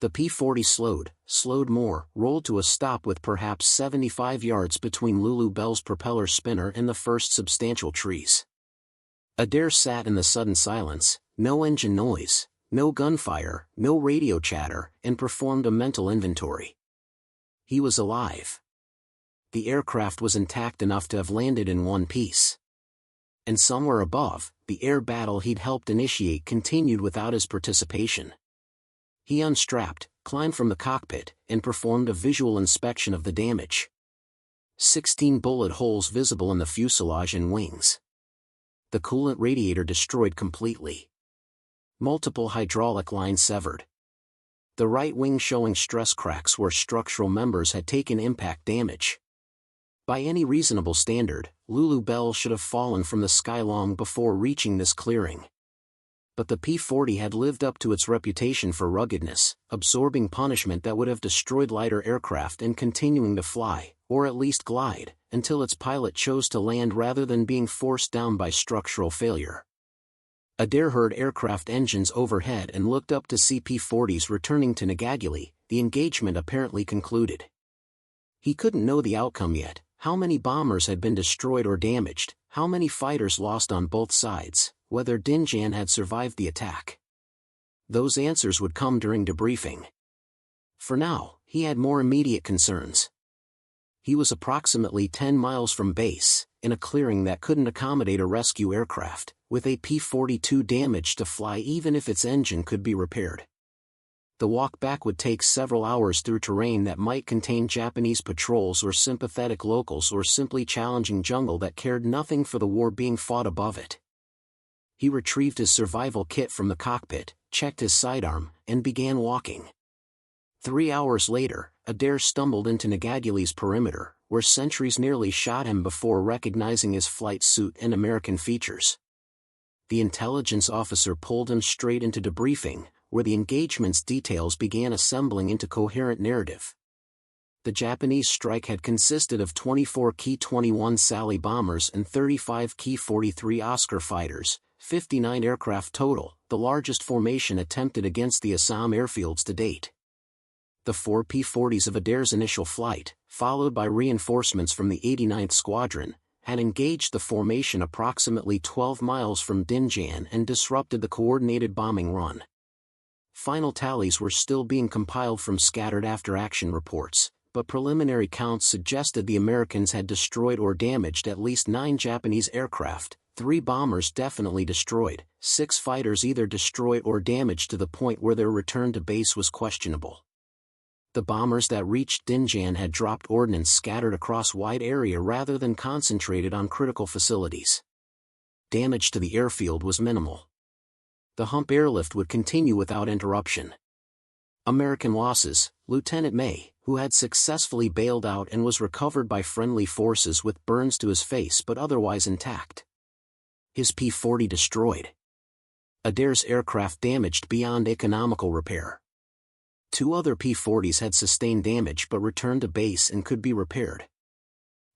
The P-40 slowed more, rolled to a stop with perhaps 75 yards between Lulu Bell's propeller spinner and the first substantial trees. Adair sat in the sudden silence, no engine noise, no gunfire, no radio chatter, and performed a mental inventory. He was alive. The aircraft was intact enough to have landed in one piece. And somewhere above, the air battle he'd helped initiate continued without his participation. He unstrapped, climbed from the cockpit, and performed a visual inspection of the damage. 16 bullet holes visible in the fuselage and wings. The coolant radiator destroyed completely. Multiple hydraulic lines severed. The right wing showing stress cracks where structural members had taken impact damage. By any reasonable standard, Lulu Bell should have fallen from the sky long before reaching this clearing. But the P-40 had lived up to its reputation for ruggedness, absorbing punishment that would have destroyed lighter aircraft and continuing to fly, or at least glide, until its pilot chose to land rather than being forced down by structural failure. Adair heard aircraft engines overhead and looked up to see P-40s returning to Nagaguli, the engagement apparently concluded. He couldn't know the outcome yet, how many bombers had been destroyed or damaged, how many fighters lost on both sides, whether Dinjan had survived the attack. Those answers would come during debriefing. For now, he had more immediate concerns. He was approximately 10 miles from base, in a clearing that couldn't accommodate a rescue aircraft, with a P-40 too damaged to fly even if its engine could be repaired. The walk back would take several hours through terrain that might contain Japanese patrols or sympathetic locals or simply challenging jungle that cared nothing for the war being fought above it. He retrieved his survival kit from the cockpit, checked his sidearm, and began walking. 3 hours later, Adair stumbled into Nagaguli's perimeter, where sentries nearly shot him before recognizing his flight suit and American features. The intelligence officer pulled him straight into debriefing, where the engagement's details began assembling into coherent narrative. The Japanese strike had consisted of 24 Ki-21 Sally bombers and 35 Ki-43 Oscar fighters, 59 aircraft total, the largest formation attempted against the Assam airfields to date. The 4 P-40s of Adair's initial flight, followed by reinforcements from the 89th Squadron, had engaged the formation approximately 12 miles from Dinjan and disrupted the coordinated bombing run. Final tallies were still being compiled from scattered after-action reports, but preliminary counts suggested the Americans had destroyed or damaged at least 9 Japanese aircraft, 3 bombers definitely destroyed, 6 fighters either destroyed or damaged to the point where their return to base was questionable. The bombers that reached Dinjan had dropped ordnance scattered across wide area rather than concentrated on critical facilities. Damage to the airfield was minimal. The hump airlift would continue without interruption. American losses: Lieutenant May, who had successfully bailed out and was recovered by friendly forces with burns to his face but otherwise intact. His P-40 destroyed. Adair's aircraft damaged beyond economical repair. 2 other P-40s had sustained damage but returned to base and could be repaired.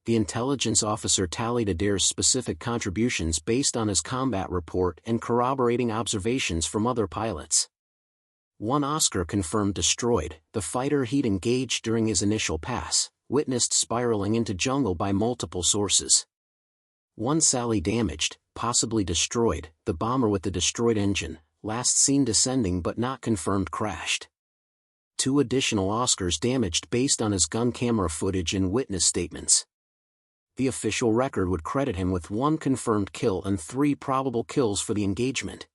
The intelligence officer tallied Adair's specific contributions based on his combat report and corroborating observations from other pilots. 1 Oscar confirmed destroyed, the fighter he'd engaged during his initial pass, witnessed spiraling into jungle by multiple sources. 1 Sally damaged, possibly destroyed, the bomber with the destroyed engine, last seen descending but not confirmed crashed. 2 additional Oscars damaged based on his gun camera footage and witness statements. The official record would credit him with 1 confirmed kill and 3 probable kills for the engagement.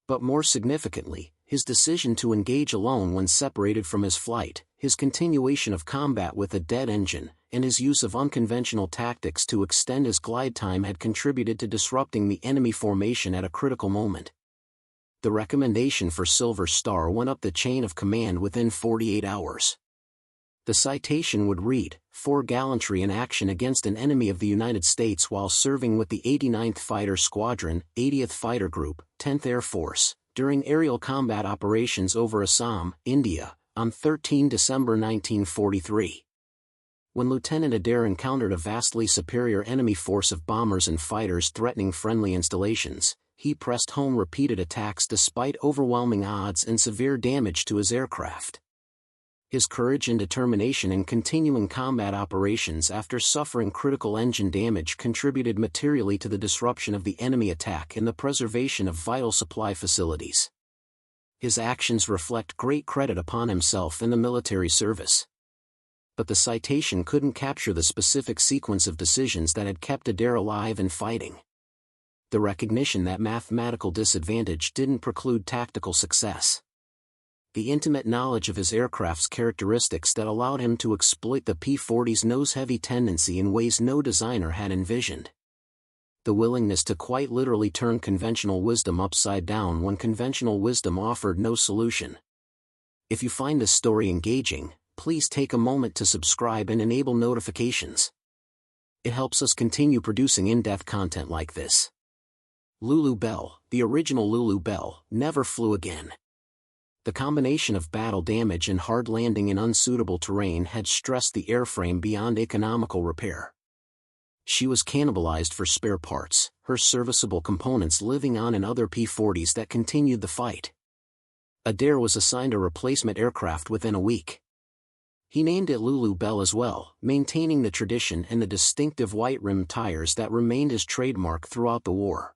But more significantly, his decision to engage alone when separated from his flight, his continuation of combat with a dead engine, and his use of unconventional tactics to extend his glide time had contributed to disrupting the enemy formation at a critical moment. The recommendation for Silver Star went up the chain of command within 48 hours. The citation would read, "For gallantry in action against an enemy of the United States while serving with the 89th Fighter Squadron, 80th Fighter Group, 10th Air Force, during aerial combat operations over Assam, India, on 13 December 1943. When Lieutenant Adair encountered a vastly superior enemy force of bombers and fighters threatening friendly installations, he pressed home repeated attacks despite overwhelming odds and severe damage to his aircraft. His courage and determination in continuing combat operations after suffering critical engine damage contributed materially to the disruption of the enemy attack and the preservation of vital supply facilities. His actions reflect great credit upon himself and the military service. But the citation couldn't capture the specific sequence of decisions that had kept Adair alive and fighting. The recognition that mathematical disadvantage didn't preclude tactical success. The intimate knowledge of his aircraft's characteristics that allowed him to exploit the P-40's nose-heavy tendency in ways no designer had envisioned. The willingness to quite literally turn conventional wisdom upside down when conventional wisdom offered no solution. If you find this story engaging, please take a moment to subscribe and enable notifications. It helps us continue producing in-depth content like this. Lulu Bell, the original Lulu Bell, never flew again. The combination of battle damage and hard landing in unsuitable terrain had stressed the airframe beyond economical repair. She was cannibalized for spare parts, her serviceable components living on in other P-40s that continued the fight. Adair was assigned a replacement aircraft within a week. He named it Lulu Bell as well, maintaining the tradition and the distinctive white-rimmed tires that remained his trademark throughout the war.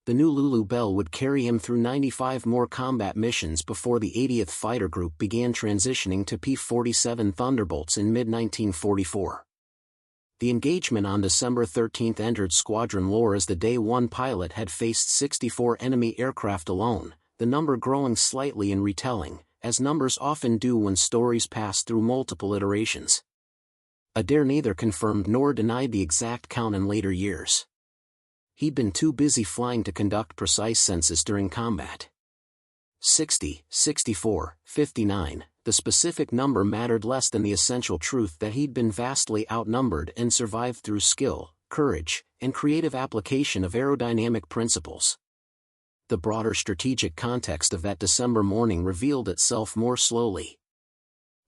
The new Lulu Bell would carry him through 95 more combat missions before the 80th Fighter Group began transitioning to P-47 Thunderbolts in mid-1944. The engagement on December 13 entered squadron lore as the Day 1 pilot had faced 64 enemy aircraft alone, the number growing slightly in retelling, as numbers often do when stories pass through multiple iterations. Adair neither confirmed nor denied the exact count in later years. He'd been too busy flying to conduct precise census during combat. 60, 64, 59, the specific number mattered less than the essential truth that he'd been vastly outnumbered and survived through skill, courage, and creative application of aerodynamic principles. The broader strategic context of that December morning revealed itself more slowly.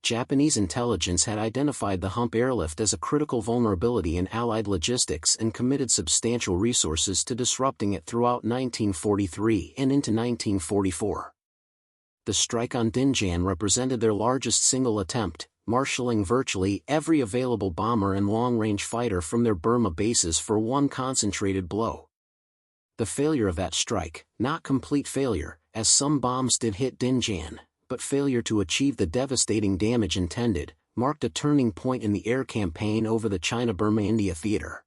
Japanese intelligence had identified the hump airlift as a critical vulnerability in Allied logistics and committed substantial resources to disrupting it throughout 1943 and into 1944. The strike on Dinjan represented their largest single attempt, marshalling virtually every available bomber and long-range fighter from their Burma bases for one concentrated blow. The failure of that strike, not complete failure, as some bombs did hit Dinjan, but failure to achieve the devastating damage intended, marked a turning point in the air campaign over the China-Burma-India theater.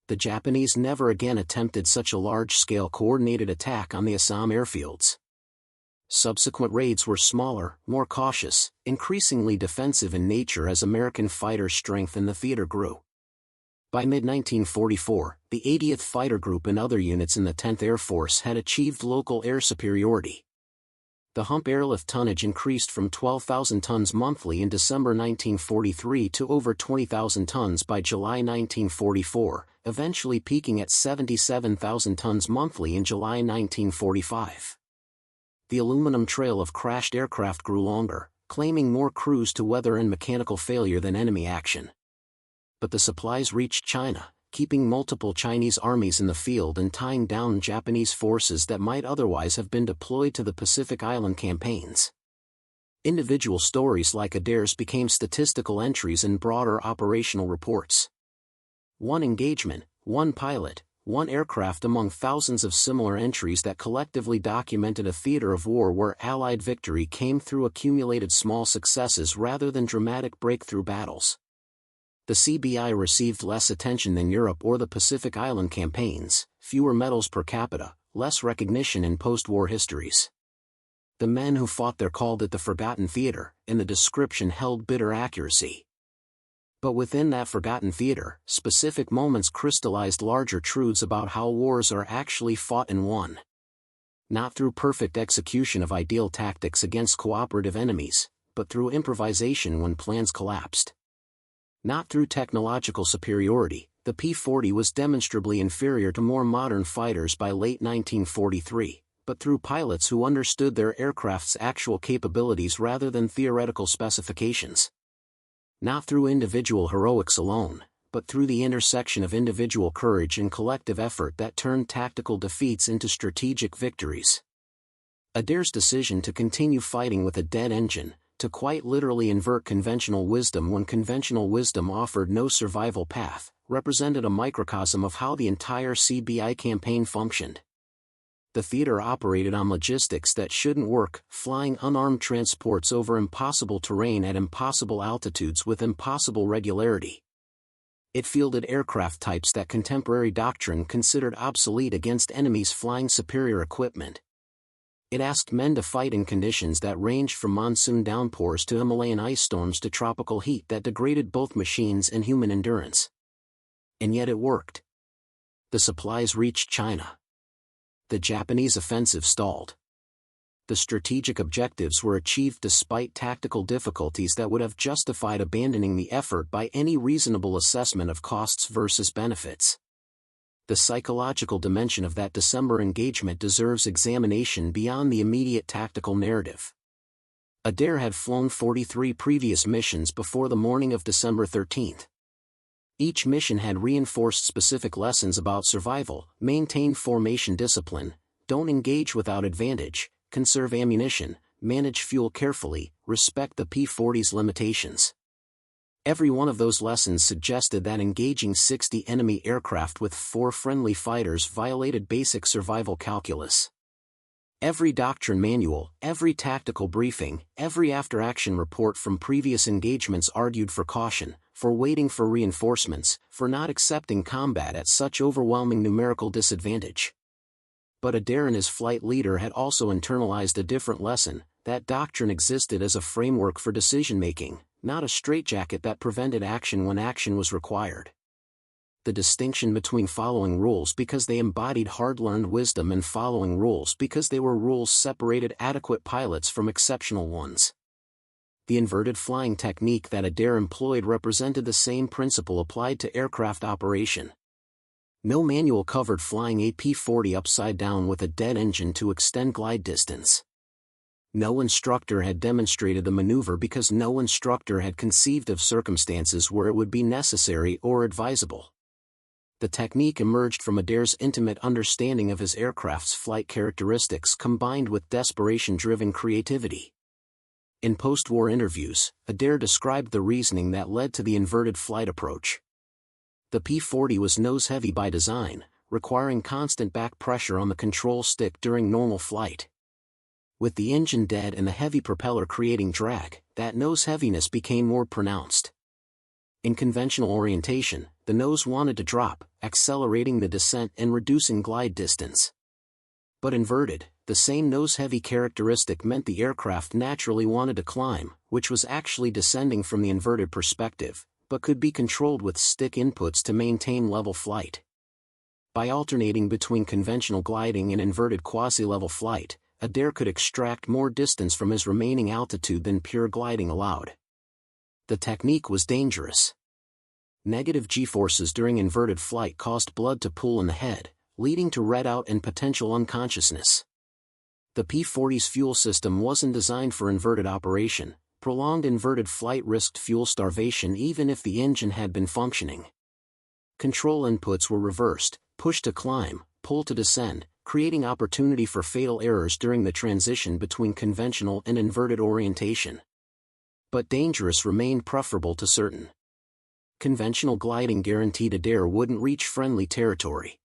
The Japanese never again attempted such a large-scale coordinated attack on the Assam airfields. Subsequent raids were smaller, more cautious, increasingly defensive in nature as American fighter strength in the theater grew. By mid-1944, the 80th Fighter Group and other units in the 10th Air Force had achieved local air superiority. The hump airlift tonnage increased from 12,000 tons monthly in December 1943 to over 20,000 tons by July 1944, eventually peaking at 77,000 tons monthly in July 1945. The aluminum trail of crashed aircraft grew longer, claiming more crews to weather and mechanical failure than enemy action. But the supplies reached China, keeping multiple Chinese armies in the field and tying down Japanese forces that might otherwise have been deployed to the Pacific Island campaigns. Individual stories like Adair's became statistical entries in broader operational reports. One engagement, one pilot, one aircraft among thousands of similar entries that collectively documented a theater of war where Allied victory came through accumulated small successes rather than dramatic breakthrough battles. The CBI received less attention than Europe or the Pacific Island campaigns, fewer medals per capita, less recognition in post-war histories. The men who fought there called it the Forgotten Theater, and the description held bitter accuracy. But within that forgotten theater, specific moments crystallized larger truths about how wars are actually fought and won. Not through perfect execution of ideal tactics against cooperative enemies, but through improvisation when plans collapsed. Not through technological superiority, the P-40 was demonstrably inferior to more modern fighters by late 1943, but through pilots who understood their aircraft's actual capabilities rather than theoretical specifications. Not through individual heroics alone, but through the intersection of individual courage and collective effort that turned tactical defeats into strategic victories. Adair's decision to continue fighting with a dead engine, to quite literally invert conventional wisdom when conventional wisdom offered no survival path, represented a microcosm of how the entire CBI campaign functioned. The theater operated on logistics that shouldn't work, flying unarmed transports over impossible terrain at impossible altitudes with impossible regularity. It fielded aircraft types that contemporary doctrine considered obsolete against enemies flying superior equipment. It asked men to fight in conditions that ranged from monsoon downpours to Himalayan ice storms to tropical heat that degraded both machines and human endurance. And yet it worked. The supplies reached China. The Japanese offensive stalled. The strategic objectives were achieved despite tactical difficulties that would have justified abandoning the effort by any reasonable assessment of costs versus benefits. The psychological dimension of that December engagement deserves examination beyond the immediate tactical narrative. Adair had flown 43 previous missions before the morning of December 13. Each mission had reinforced specific lessons about survival: maintain formation discipline, don't engage without advantage, conserve ammunition, manage fuel carefully, respect the P-40's limitations. Every one of those lessons suggested that engaging 60 enemy aircraft with 4 friendly fighters violated basic survival calculus. Every doctrine manual, every tactical briefing, every after-action report from previous engagements argued for caution, for waiting for reinforcements, for not accepting combat at such overwhelming numerical disadvantage. But Adair and his flight leader had also internalized a different lesson: that doctrine existed as a framework for decision-making, not a straitjacket that prevented action when action was required. The distinction between following rules because they embodied hard-learned wisdom and following rules because they were rules separated adequate pilots from exceptional ones. The inverted flying technique that Adair employed represented the same principle applied to aircraft operation. No manual covered flying a P-40 upside down with a dead engine to extend glide distance. No instructor had demonstrated the maneuver because no instructor had conceived of circumstances where it would be necessary or advisable. The technique emerged from Adair's intimate understanding of his aircraft's flight characteristics combined with desperation-driven creativity. In post-war interviews, Adair described the reasoning that led to the inverted flight approach. The P-40 was nose-heavy by design, requiring constant back pressure on the control stick during normal flight. With the engine dead and the heavy propeller creating drag, that nose heaviness became more pronounced. In conventional orientation, the nose wanted to drop, accelerating the descent and reducing glide distance. But inverted, the same nose-heavy characteristic meant the aircraft naturally wanted to climb, which was actually descending from the inverted perspective, but could be controlled with stick inputs to maintain level flight. By alternating between conventional gliding and inverted quasi-level flight, a dare could extract more distance from his remaining altitude than pure gliding allowed. The technique was dangerous. Negative g-forces during inverted flight caused blood to pool in the head, leading to redout and potential unconsciousness. The P-40's fuel system wasn't designed for inverted operation. Prolonged inverted flight risked fuel starvation even if the engine had been functioning. Control inputs were reversed: push to climb, pull to descend, creating opportunity for fatal errors during the transition between conventional and inverted orientation. But dangerous remained preferable to certain. Conventional gliding guaranteed a dare wouldn't reach friendly territory.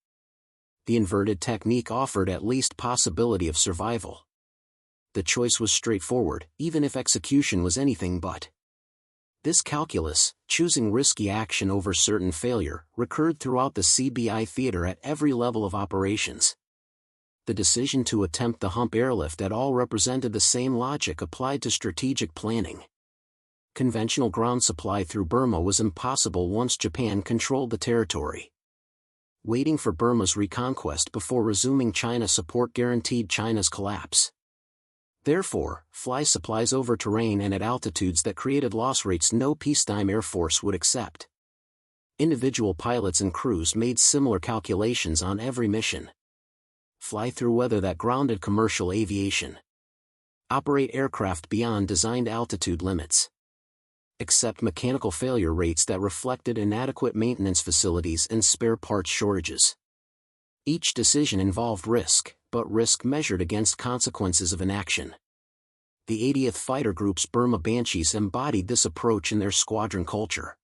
The inverted technique offered at least possibility of survival. The choice was straightforward, even if execution was anything but. This calculus, choosing risky action over certain failure, recurred throughout the CBI theater at every level of operations. The decision to attempt the hump airlift at all represented the same logic applied to strategic planning. Conventional ground supply through Burma was impossible once Japan controlled the territory. Waiting for Burma's reconquest before resuming China support guaranteed China's collapse. Therefore, fly supplies over terrain and at altitudes that created loss rates no peacetime air force would accept. Individual pilots and crews made similar calculations on every mission. Fly through weather that grounded commercial aviation. Operate aircraft beyond designed altitude limits. Accept mechanical failure rates that reflected inadequate maintenance facilities and spare parts shortages. Each decision involved risk, but risk measured against consequences of inaction. The 80th Fighter Group's Burma Banshees embodied this approach in their squadron culture.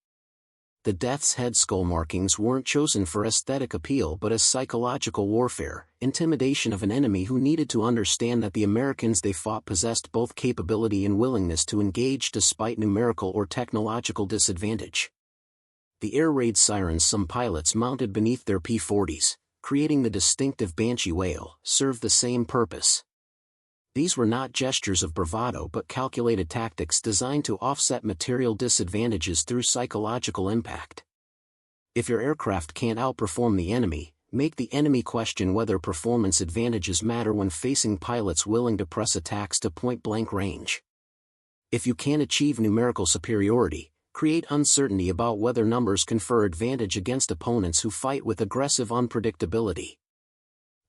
The Death's Head skull markings weren't chosen for aesthetic appeal but as psychological warfare, intimidation of an enemy who needed to understand that the Americans they fought possessed both capability and willingness to engage despite numerical or technological disadvantage. The air raid sirens some pilots mounted beneath their P-40s, creating the distinctive Banshee wail, served the same purpose. These were not gestures of bravado but calculated tactics designed to offset material disadvantages through psychological impact. If your aircraft can't outperform the enemy, make the enemy question whether performance advantages matter when facing pilots willing to press attacks to point-blank range. If you can't achieve numerical superiority, create uncertainty about whether numbers confer advantage against opponents who fight with aggressive unpredictability.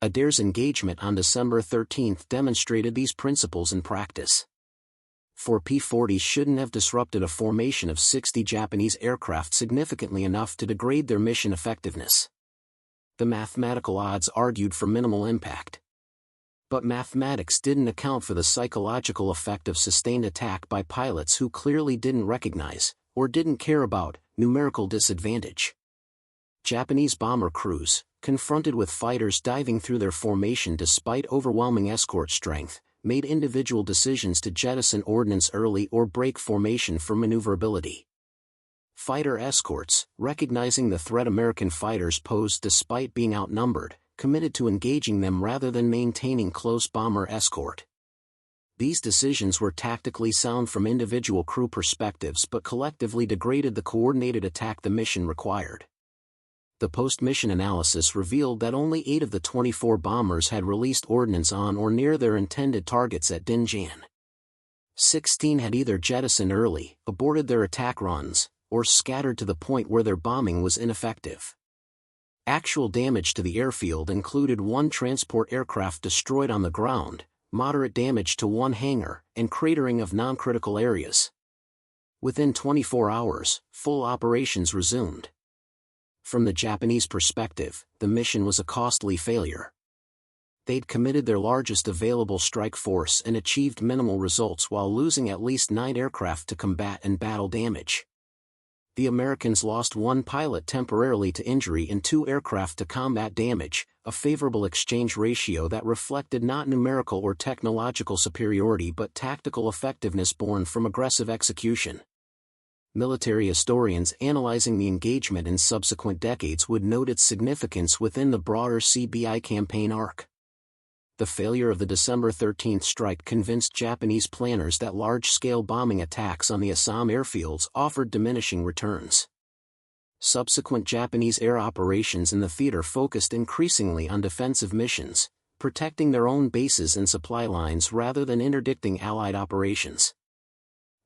Adair's engagement on December 13 demonstrated these principles in practice. 4 P-40s shouldn't have disrupted a formation of 60 Japanese aircraft significantly enough to degrade their mission effectiveness. The mathematical odds argued for minimal impact. But mathematics didn't account for the psychological effect of sustained attack by pilots who clearly didn't recognize, or didn't care about, numerical disadvantage. Japanese bomber crews, confronted with fighters diving through their formation despite overwhelming escort strength, made individual decisions to jettison ordnance early or break formation for maneuverability. Fighter escorts, recognizing the threat American fighters posed despite being outnumbered, committed to engaging them rather than maintaining close bomber escort. These decisions were tactically sound from individual crew perspectives but collectively degraded the coordinated attack the mission required. The post-mission analysis revealed that only 8 of the 24 bombers had released ordnance on or near their intended targets at Dinjan. 16 had either jettisoned early, aborted their attack runs, or scattered to the point where their bombing was ineffective. Actual damage to the airfield included 1 transport aircraft destroyed on the ground, moderate damage to 1 hangar, and cratering of non-critical areas. Within 24 hours, full operations resumed. From the Japanese perspective, the mission was a costly failure. They'd committed their largest available strike force and achieved minimal results while losing at least 9 aircraft to combat and battle damage. The Americans lost 1 pilot temporarily to injury and 2 aircraft to combat damage, a favorable exchange ratio that reflected not numerical or technological superiority but tactical effectiveness born from aggressive execution. Military historians analyzing the engagement in subsequent decades would note its significance within the broader CBI campaign arc. The failure of the December 13 strike convinced Japanese planners that large-scale bombing attacks on the Assam airfields offered diminishing returns. Subsequent Japanese air operations in the theater focused increasingly on defensive missions, protecting their own bases and supply lines rather than interdicting Allied operations.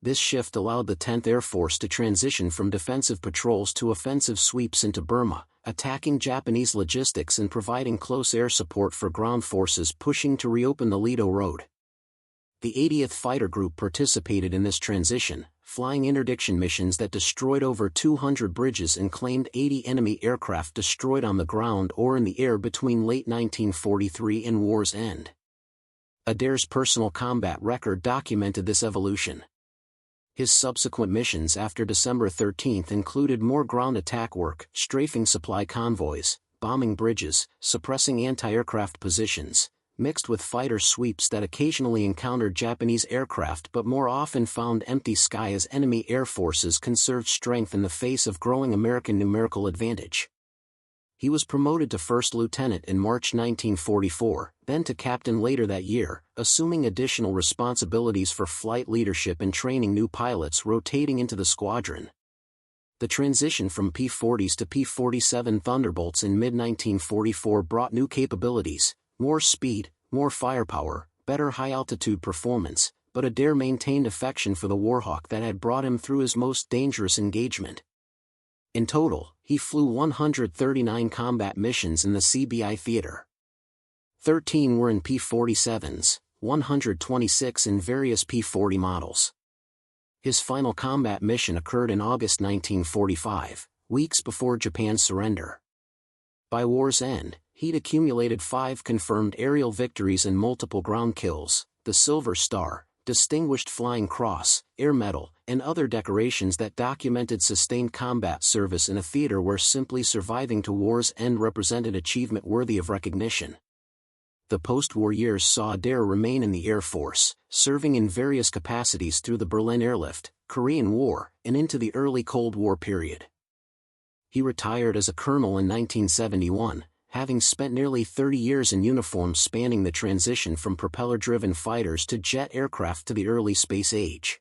This shift allowed the 10th Air Force to transition from defensive patrols to offensive sweeps into Burma, attacking Japanese logistics and providing close air support for ground forces pushing to reopen the Ledo Road. The 80th Fighter Group participated in this transition, flying interdiction missions that destroyed over 200 bridges and claimed 80 enemy aircraft destroyed on the ground or in the air between late 1943 and war's end. Adair's personal combat record documented this evolution. His subsequent missions after December 13 included more ground attack work, strafing supply convoys, bombing bridges, suppressing anti-aircraft positions, mixed with fighter sweeps that occasionally encountered Japanese aircraft but more often found empty sky as enemy air forces conserved strength in the face of growing American numerical advantage. He was promoted to first lieutenant in March 1944, then to captain later that year, assuming additional responsibilities for flight leadership and training new pilots rotating into the squadron. The transition from P-40s to P-47 Thunderbolts in mid-1944 brought new capabilities, more speed, more firepower, better high-altitude performance, but Adair maintained affection for the Warhawk that had brought him through his most dangerous engagement. In total, he flew 139 combat missions in the CBI theater. 13 were in P-47s, 126 in various P-40 models. His final combat mission occurred in August 1945, weeks before Japan's surrender. By war's end, he'd accumulated 5 confirmed aerial victories and multiple ground kills, the Silver Star, Distinguished Flying Cross, Air Medal, and other decorations that documented sustained combat service in a theater where simply surviving to war's end represented achievement worthy of recognition. The post-war years saw Adair remain in the Air Force, serving in various capacities through the Berlin Airlift, Korean War, and into the early Cold War period. He retired as a colonel in 1971, having spent nearly 30 years in uniform spanning the transition from propeller-driven fighters to jet aircraft to the early space age.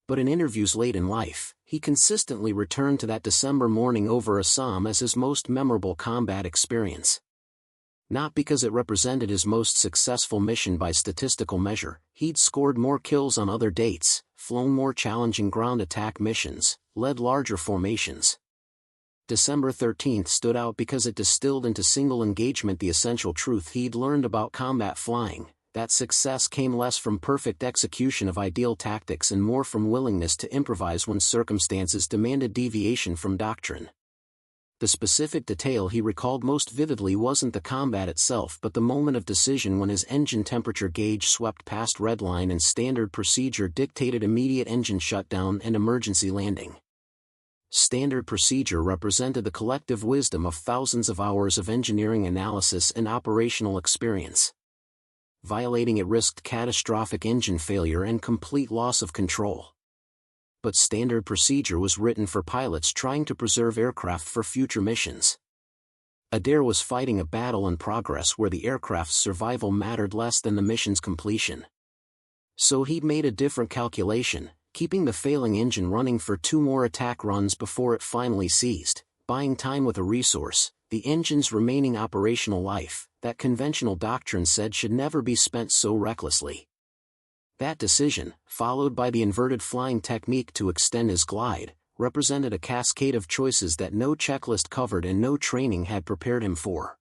But in interviews late in life, he consistently returned to that December morning over Assam as his most memorable combat experience. Not because it represented his most successful mission by statistical measure, he'd scored more kills on other dates, flown more challenging ground attack missions, led larger formations. December 13 stood out because it distilled into single engagement the essential truth he'd learned about combat flying, that success came less from perfect execution of ideal tactics and more from willingness to improvise when circumstances demanded deviation from doctrine. The specific detail he recalled most vividly wasn't the combat itself but the moment of decision when his engine temperature gauge swept past redline and standard procedure dictated immediate engine shutdown and emergency landing. Standard procedure represented the collective wisdom of thousands of hours of engineering analysis and operational experience. Violating it risked catastrophic engine failure and complete loss of control. But standard procedure was written for pilots trying to preserve aircraft for future missions. Adair was fighting a battle in progress where the aircraft's survival mattered less than the mission's completion. So he'd made a different calculation, keeping the failing engine running for 2 more attack runs before it finally seized, buying time with a resource, the engine's remaining operational life, that conventional doctrine said should never be spent so recklessly. That decision, followed by the inverted flying technique to extend his glide, represented a cascade of choices that no checklist covered and no training had prepared him for.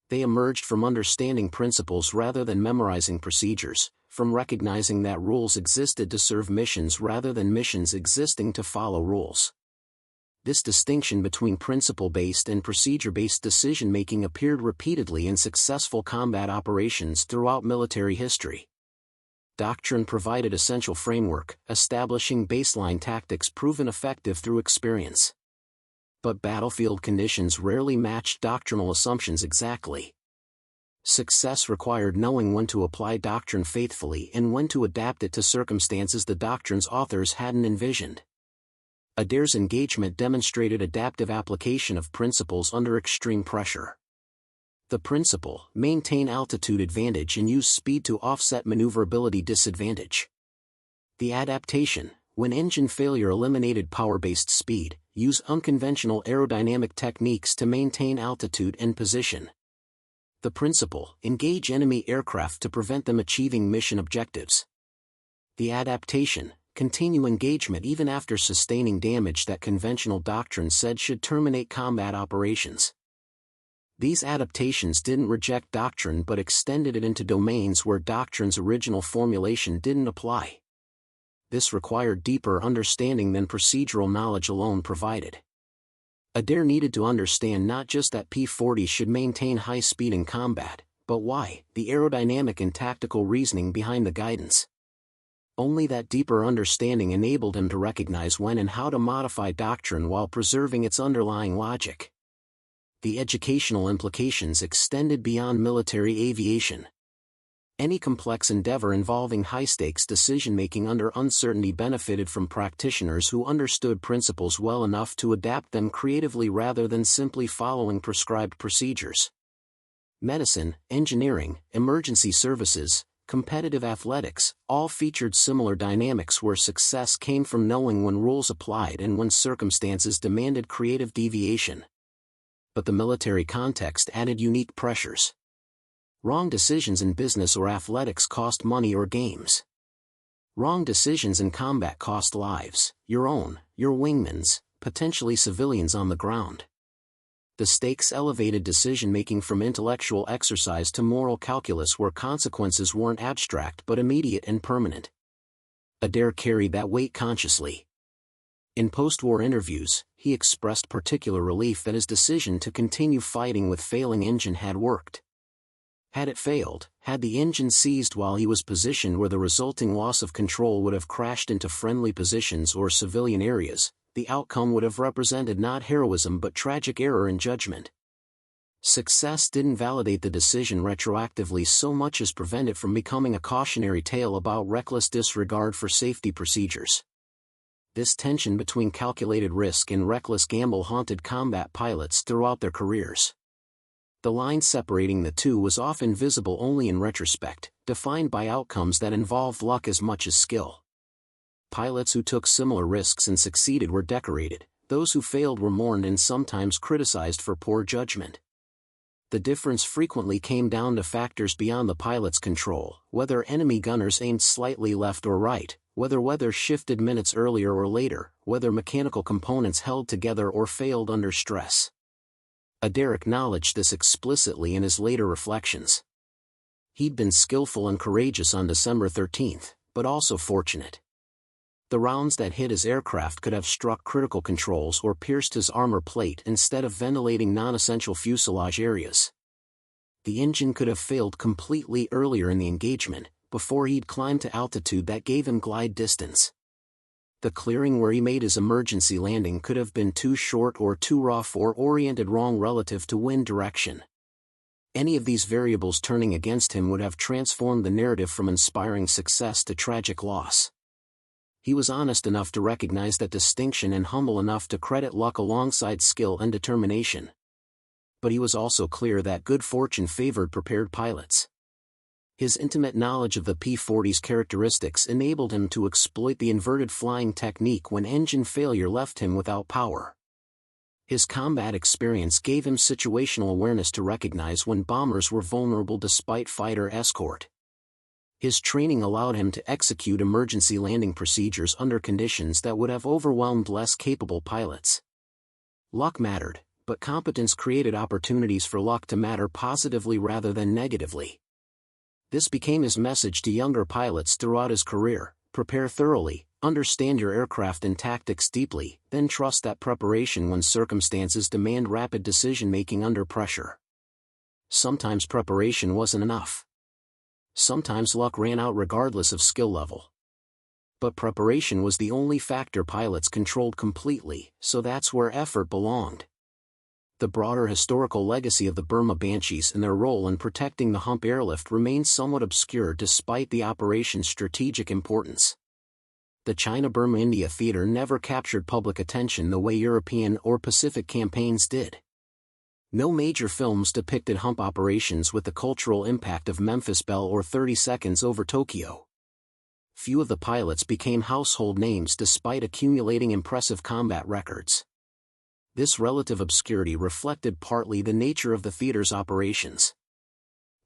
They emerged from understanding principles rather than memorizing procedures, from recognizing that rules existed to serve missions rather than missions existing to follow rules. This distinction between principle-based and procedure-based decision-making appeared repeatedly in successful combat operations throughout military history. Doctrine provided essential framework, establishing baseline tactics proven effective through experience. But battlefield conditions rarely matched doctrinal assumptions exactly. Success required knowing when to apply doctrine faithfully and when to adapt it to circumstances the doctrine's authors hadn't envisioned. Adair's engagement demonstrated adaptive application of principles under extreme pressure. The principle, maintain altitude advantage and use speed to offset maneuverability disadvantage. The adaptation, when engine failure eliminated power-based speed, use unconventional aerodynamic techniques to maintain altitude and position. The principle, engage enemy aircraft to prevent them achieving mission objectives. The adaptation, continue engagement even after sustaining damage that conventional doctrine said should terminate combat operations. These adaptations didn't reject doctrine but extended it into domains where doctrine's original formulation didn't apply. This required deeper understanding than procedural knowledge alone provided. Adair needed to understand not just that P-40 should maintain high speed in combat, but why, the aerodynamic and tactical reasoning behind the guidance. Only that deeper understanding enabled him to recognize when and how to modify doctrine while preserving its underlying logic. The educational implications extended beyond military aviation. Any complex endeavor involving high-stakes decision-making under uncertainty benefited from practitioners who understood principles well enough to adapt them creatively rather than simply following prescribed procedures. Medicine, engineering, emergency services, competitive athletics, all featured similar dynamics where success came from knowing when rules applied and when circumstances demanded creative deviation. But the military context added unique pressures. Wrong decisions in business or athletics cost money or games. Wrong decisions in combat cost lives, your own, your wingman's, potentially civilians on the ground. The stakes elevated decision-making from intellectual exercise to moral calculus where consequences weren't abstract but immediate and permanent. Adair carried that weight consciously. In post-war interviews, he expressed particular relief that his decision to continue fighting with failing engine had worked. Had it failed, had the engine seized while he was positioned where the resulting loss of control would have crashed into friendly positions or civilian areas, the outcome would have represented not heroism but tragic error in judgment. Success didn't validate the decision retroactively so much as prevent it from becoming a cautionary tale about reckless disregard for safety procedures. This tension between calculated risk and reckless gamble haunted combat pilots throughout their careers. The line separating the two was often visible only in retrospect, defined by outcomes that involved luck as much as skill. Pilots who took similar risks and succeeded were decorated, those who failed were mourned and sometimes criticized for poor judgment. The difference frequently came down to factors beyond the pilot's control, whether enemy gunners aimed slightly left or right, whether weather shifted minutes earlier or later, whether mechanical components held together or failed under stress. Adair acknowledged this explicitly in his later reflections. He'd been skillful and courageous on December 13, but also fortunate. The rounds that hit his aircraft could have struck critical controls or pierced his armor plate instead of ventilating non-essential fuselage areas. The engine could have failed completely earlier in the engagement, before he'd climbed to altitude that gave him glide distance. The clearing where he made his emergency landing could have been too short or too rough or oriented wrong relative to wind direction. Any of these variables turning against him would have transformed the narrative from inspiring success to tragic loss. He was honest enough to recognize that distinction and humble enough to credit luck alongside skill and determination. But he was also clear that good fortune favored prepared pilots. His intimate knowledge of the P-40's characteristics enabled him to exploit the inverted flying technique when engine failure left him without power. His combat experience gave him situational awareness to recognize when bombers were vulnerable despite fighter escort. His training allowed him to execute emergency landing procedures under conditions that would have overwhelmed less capable pilots. Luck mattered, but competence created opportunities for luck to matter positively rather than negatively. This became his message to younger pilots throughout his career: prepare thoroughly, understand your aircraft and tactics deeply, then trust that preparation when circumstances demand rapid decision-making under pressure. Sometimes preparation wasn't enough. Sometimes luck ran out regardless of skill level. But preparation was the only factor pilots controlled completely, so that's where effort belonged. The broader historical legacy of the Burma Banshees and their role in protecting the Hump airlift remains somewhat obscure despite the operation's strategic importance. the China-Burma-India theater never captured public attention the way European or Pacific campaigns did. No major films depicted hump operations with the cultural impact of Memphis Belle or 30 Seconds Over Tokyo. Few of the pilots became household names despite accumulating impressive combat records. This relative obscurity reflected partly the nature of the theater's operations.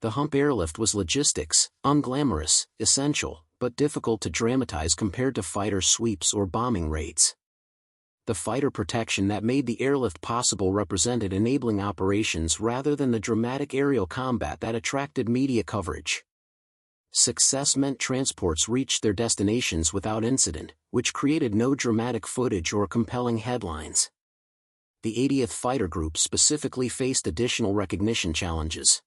The hump airlift was logistics, unglamorous, essential, but difficult to dramatize compared to fighter sweeps or bombing raids. The fighter protection that made the airlift possible represented enabling operations rather than the dramatic aerial combat that attracted media coverage. Success meant transports reached their destinations without incident, which created no dramatic footage or compelling headlines. The 80th Fighter Group specifically faced additional recognition challenges.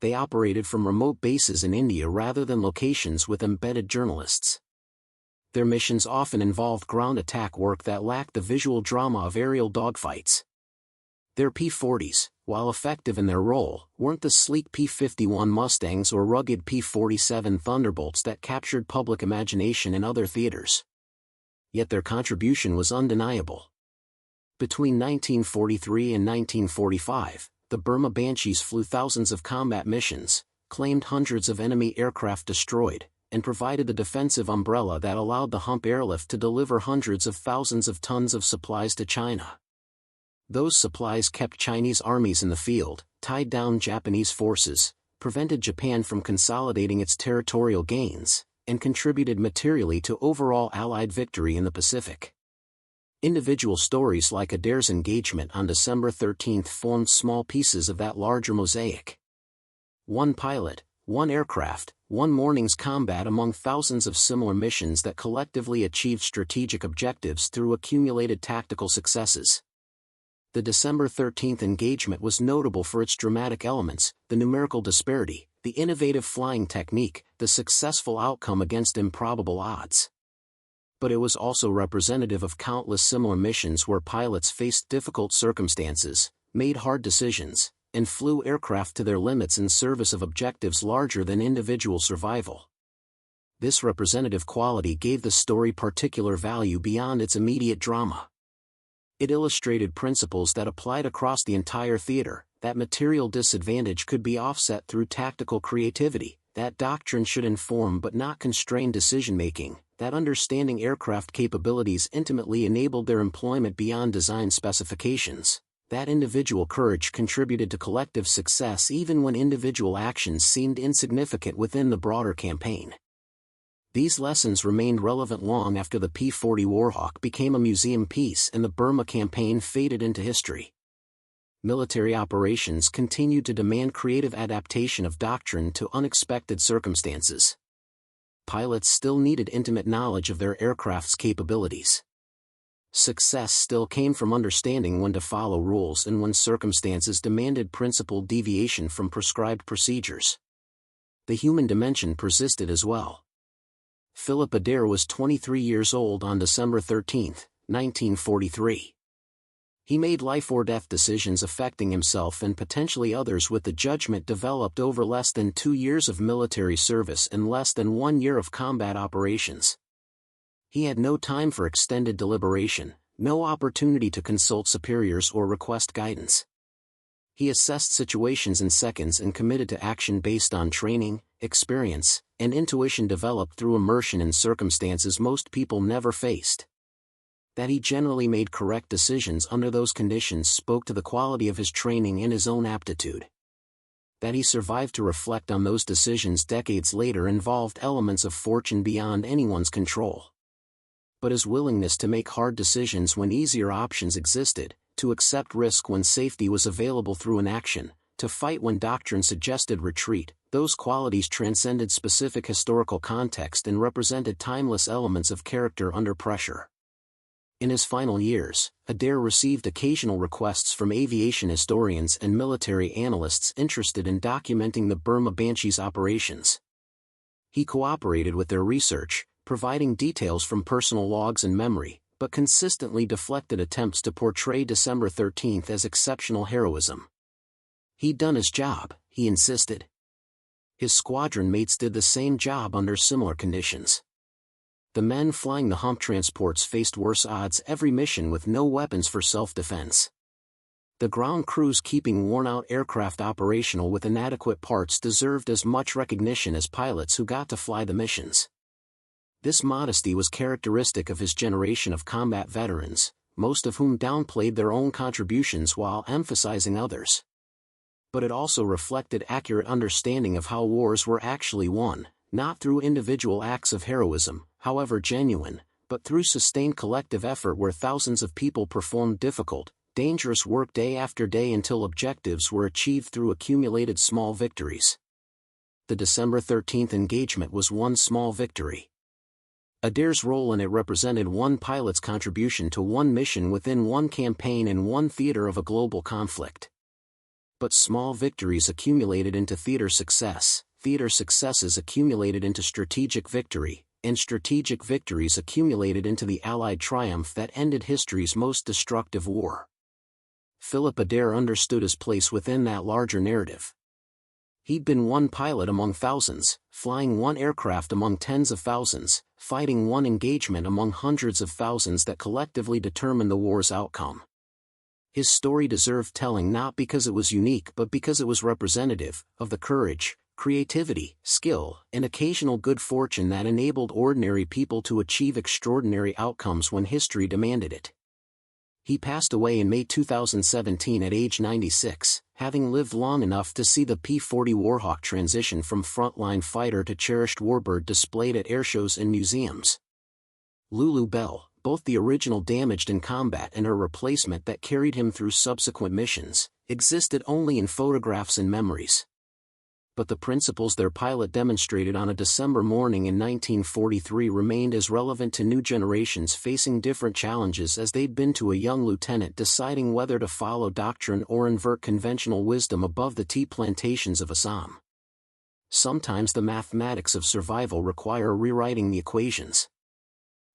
They operated from remote bases in India rather than locations with embedded journalists. Their missions often involved ground attack work that lacked the visual drama of aerial dogfights. Their P-40s, while effective in their role, weren't the sleek P-51 Mustangs or rugged P-47 Thunderbolts that captured public imagination in other theaters. Yet their contribution was undeniable. Between 1943 and 1945, the Burma Banshees flew thousands of combat missions, claimed hundreds of enemy aircraft destroyed, and provided the defensive umbrella that allowed the hump airlift to deliver hundreds of thousands of tons of supplies to China. Those supplies kept Chinese armies in the field, tied down Japanese forces, prevented Japan from consolidating its territorial gains, and contributed materially to overall Allied victory in the Pacific. Individual stories like Adair's engagement on December 13 formed small pieces of that larger mosaic. One pilot, one aircraft, one morning's combat among thousands of similar missions that collectively achieved strategic objectives through accumulated tactical successes. The December 13 engagement was notable for its dramatic elements, the numerical disparity, the innovative flying technique, the successful outcome against improbable odds. But it was also representative of countless similar missions where pilots faced difficult circumstances, made hard decisions, and flew aircraft to their limits in service of objectives larger than individual survival. This representative quality gave the story particular value beyond its immediate drama. It illustrated principles that applied across the entire theater, that material disadvantage could be offset through tactical creativity, that doctrine should inform but not constrain decision-making, that understanding aircraft capabilities intimately enabled their employment beyond design specifications, that individual courage contributed to collective success even when individual actions seemed insignificant within the broader campaign. These lessons remained relevant long after the P-40 Warhawk became a museum piece and the Burma campaign faded into history. Military operations continued to demand creative adaptation of doctrine to unexpected circumstances. Pilots still needed intimate knowledge of their aircraft's capabilities. Success still came from understanding when to follow rules and when circumstances demanded principled deviation from prescribed procedures. The human dimension persisted as well. Philip Adair was 23 years old on December 13, 1943. He made life-or-death decisions affecting himself and potentially others with the judgment developed over less than 2 years of military service and less than 1 year of combat operations. He had no time for extended deliberation, no opportunity to consult superiors or request guidance. He assessed situations in seconds and committed to action based on training, experience, and intuition developed through immersion in circumstances most people never faced. That he generally made correct decisions under those conditions spoke to the quality of his training and his own aptitude. That he survived to reflect on those decisions decades later involved elements of fortune beyond anyone's control. But his willingness to make hard decisions when easier options existed, to accept risk when safety was available through inaction, to fight when doctrine suggested retreat, those qualities transcended specific historical context and represented timeless elements of character under pressure. In his final years, Adair received occasional requests from aviation historians and military analysts interested in documenting the Burma Banshees operations. He cooperated with their research, providing details from personal logs and memory, but consistently deflected attempts to portray December 13 as exceptional heroism. He'd done his job, he insisted. His squadron mates did the same job under similar conditions. The men flying the hump transports faced worse odds every mission with no weapons for self-defense. The ground crews keeping worn-out aircraft operational with inadequate parts deserved as much recognition as pilots who got to fly the missions. This modesty was characteristic of his generation of combat veterans, most of whom downplayed their own contributions while emphasizing others. But it also reflected accurate understanding of how wars were actually won, not through individual acts of heroism, however genuine, but through sustained collective effort where thousands of people performed difficult, dangerous work day after day until objectives were achieved through accumulated small victories. The December 13th engagement was one small victory. Adair's role in it represented one pilot's contribution to one mission within one campaign in one theater of a global conflict. But small victories accumulated into theater successes accumulated into strategic victory, and strategic victories accumulated into the Allied triumph that ended history's most destructive war. Philip Adair understood his place within that larger narrative. He'd been one pilot among thousands, flying one aircraft among tens of thousands, fighting one engagement among hundreds of thousands that collectively determined the war's outcome. His story deserved telling not because it was unique but because it was representative of the courage, creativity, skill, and occasional good fortune that enabled ordinary people to achieve extraordinary outcomes when history demanded it. He passed away in May 2017 at age 96, having lived long enough to see the P-40 Warhawk transition from frontline fighter to cherished warbird displayed at airshows and museums. Lulu Bell, both the original damaged in combat and her replacement that carried him through subsequent missions, existed only in photographs and memories. But the principles their pilot demonstrated on a December morning in 1943 remained as relevant to new generations facing different challenges as they'd been to a young lieutenant deciding whether to follow doctrine or invert conventional wisdom above the tea plantations of Assam. Sometimes the mathematics of survival require rewriting the equations.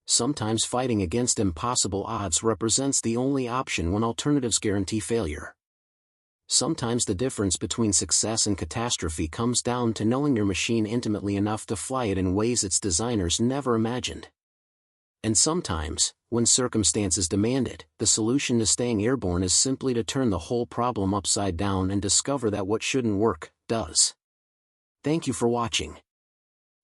Sometimes fighting against impossible odds represents the only option when alternatives guarantee failure. Sometimes the difference between success and catastrophe comes down to knowing your machine intimately enough to fly it in ways its designers never imagined. And sometimes, when circumstances demand it, the solution to staying airborne is simply to turn the whole problem upside down and discover that what shouldn't work, does. Thank you for watching.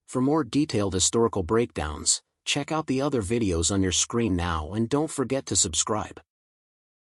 For more detailed historical breakdowns, check out the other videos on your screen now and don't forget to subscribe.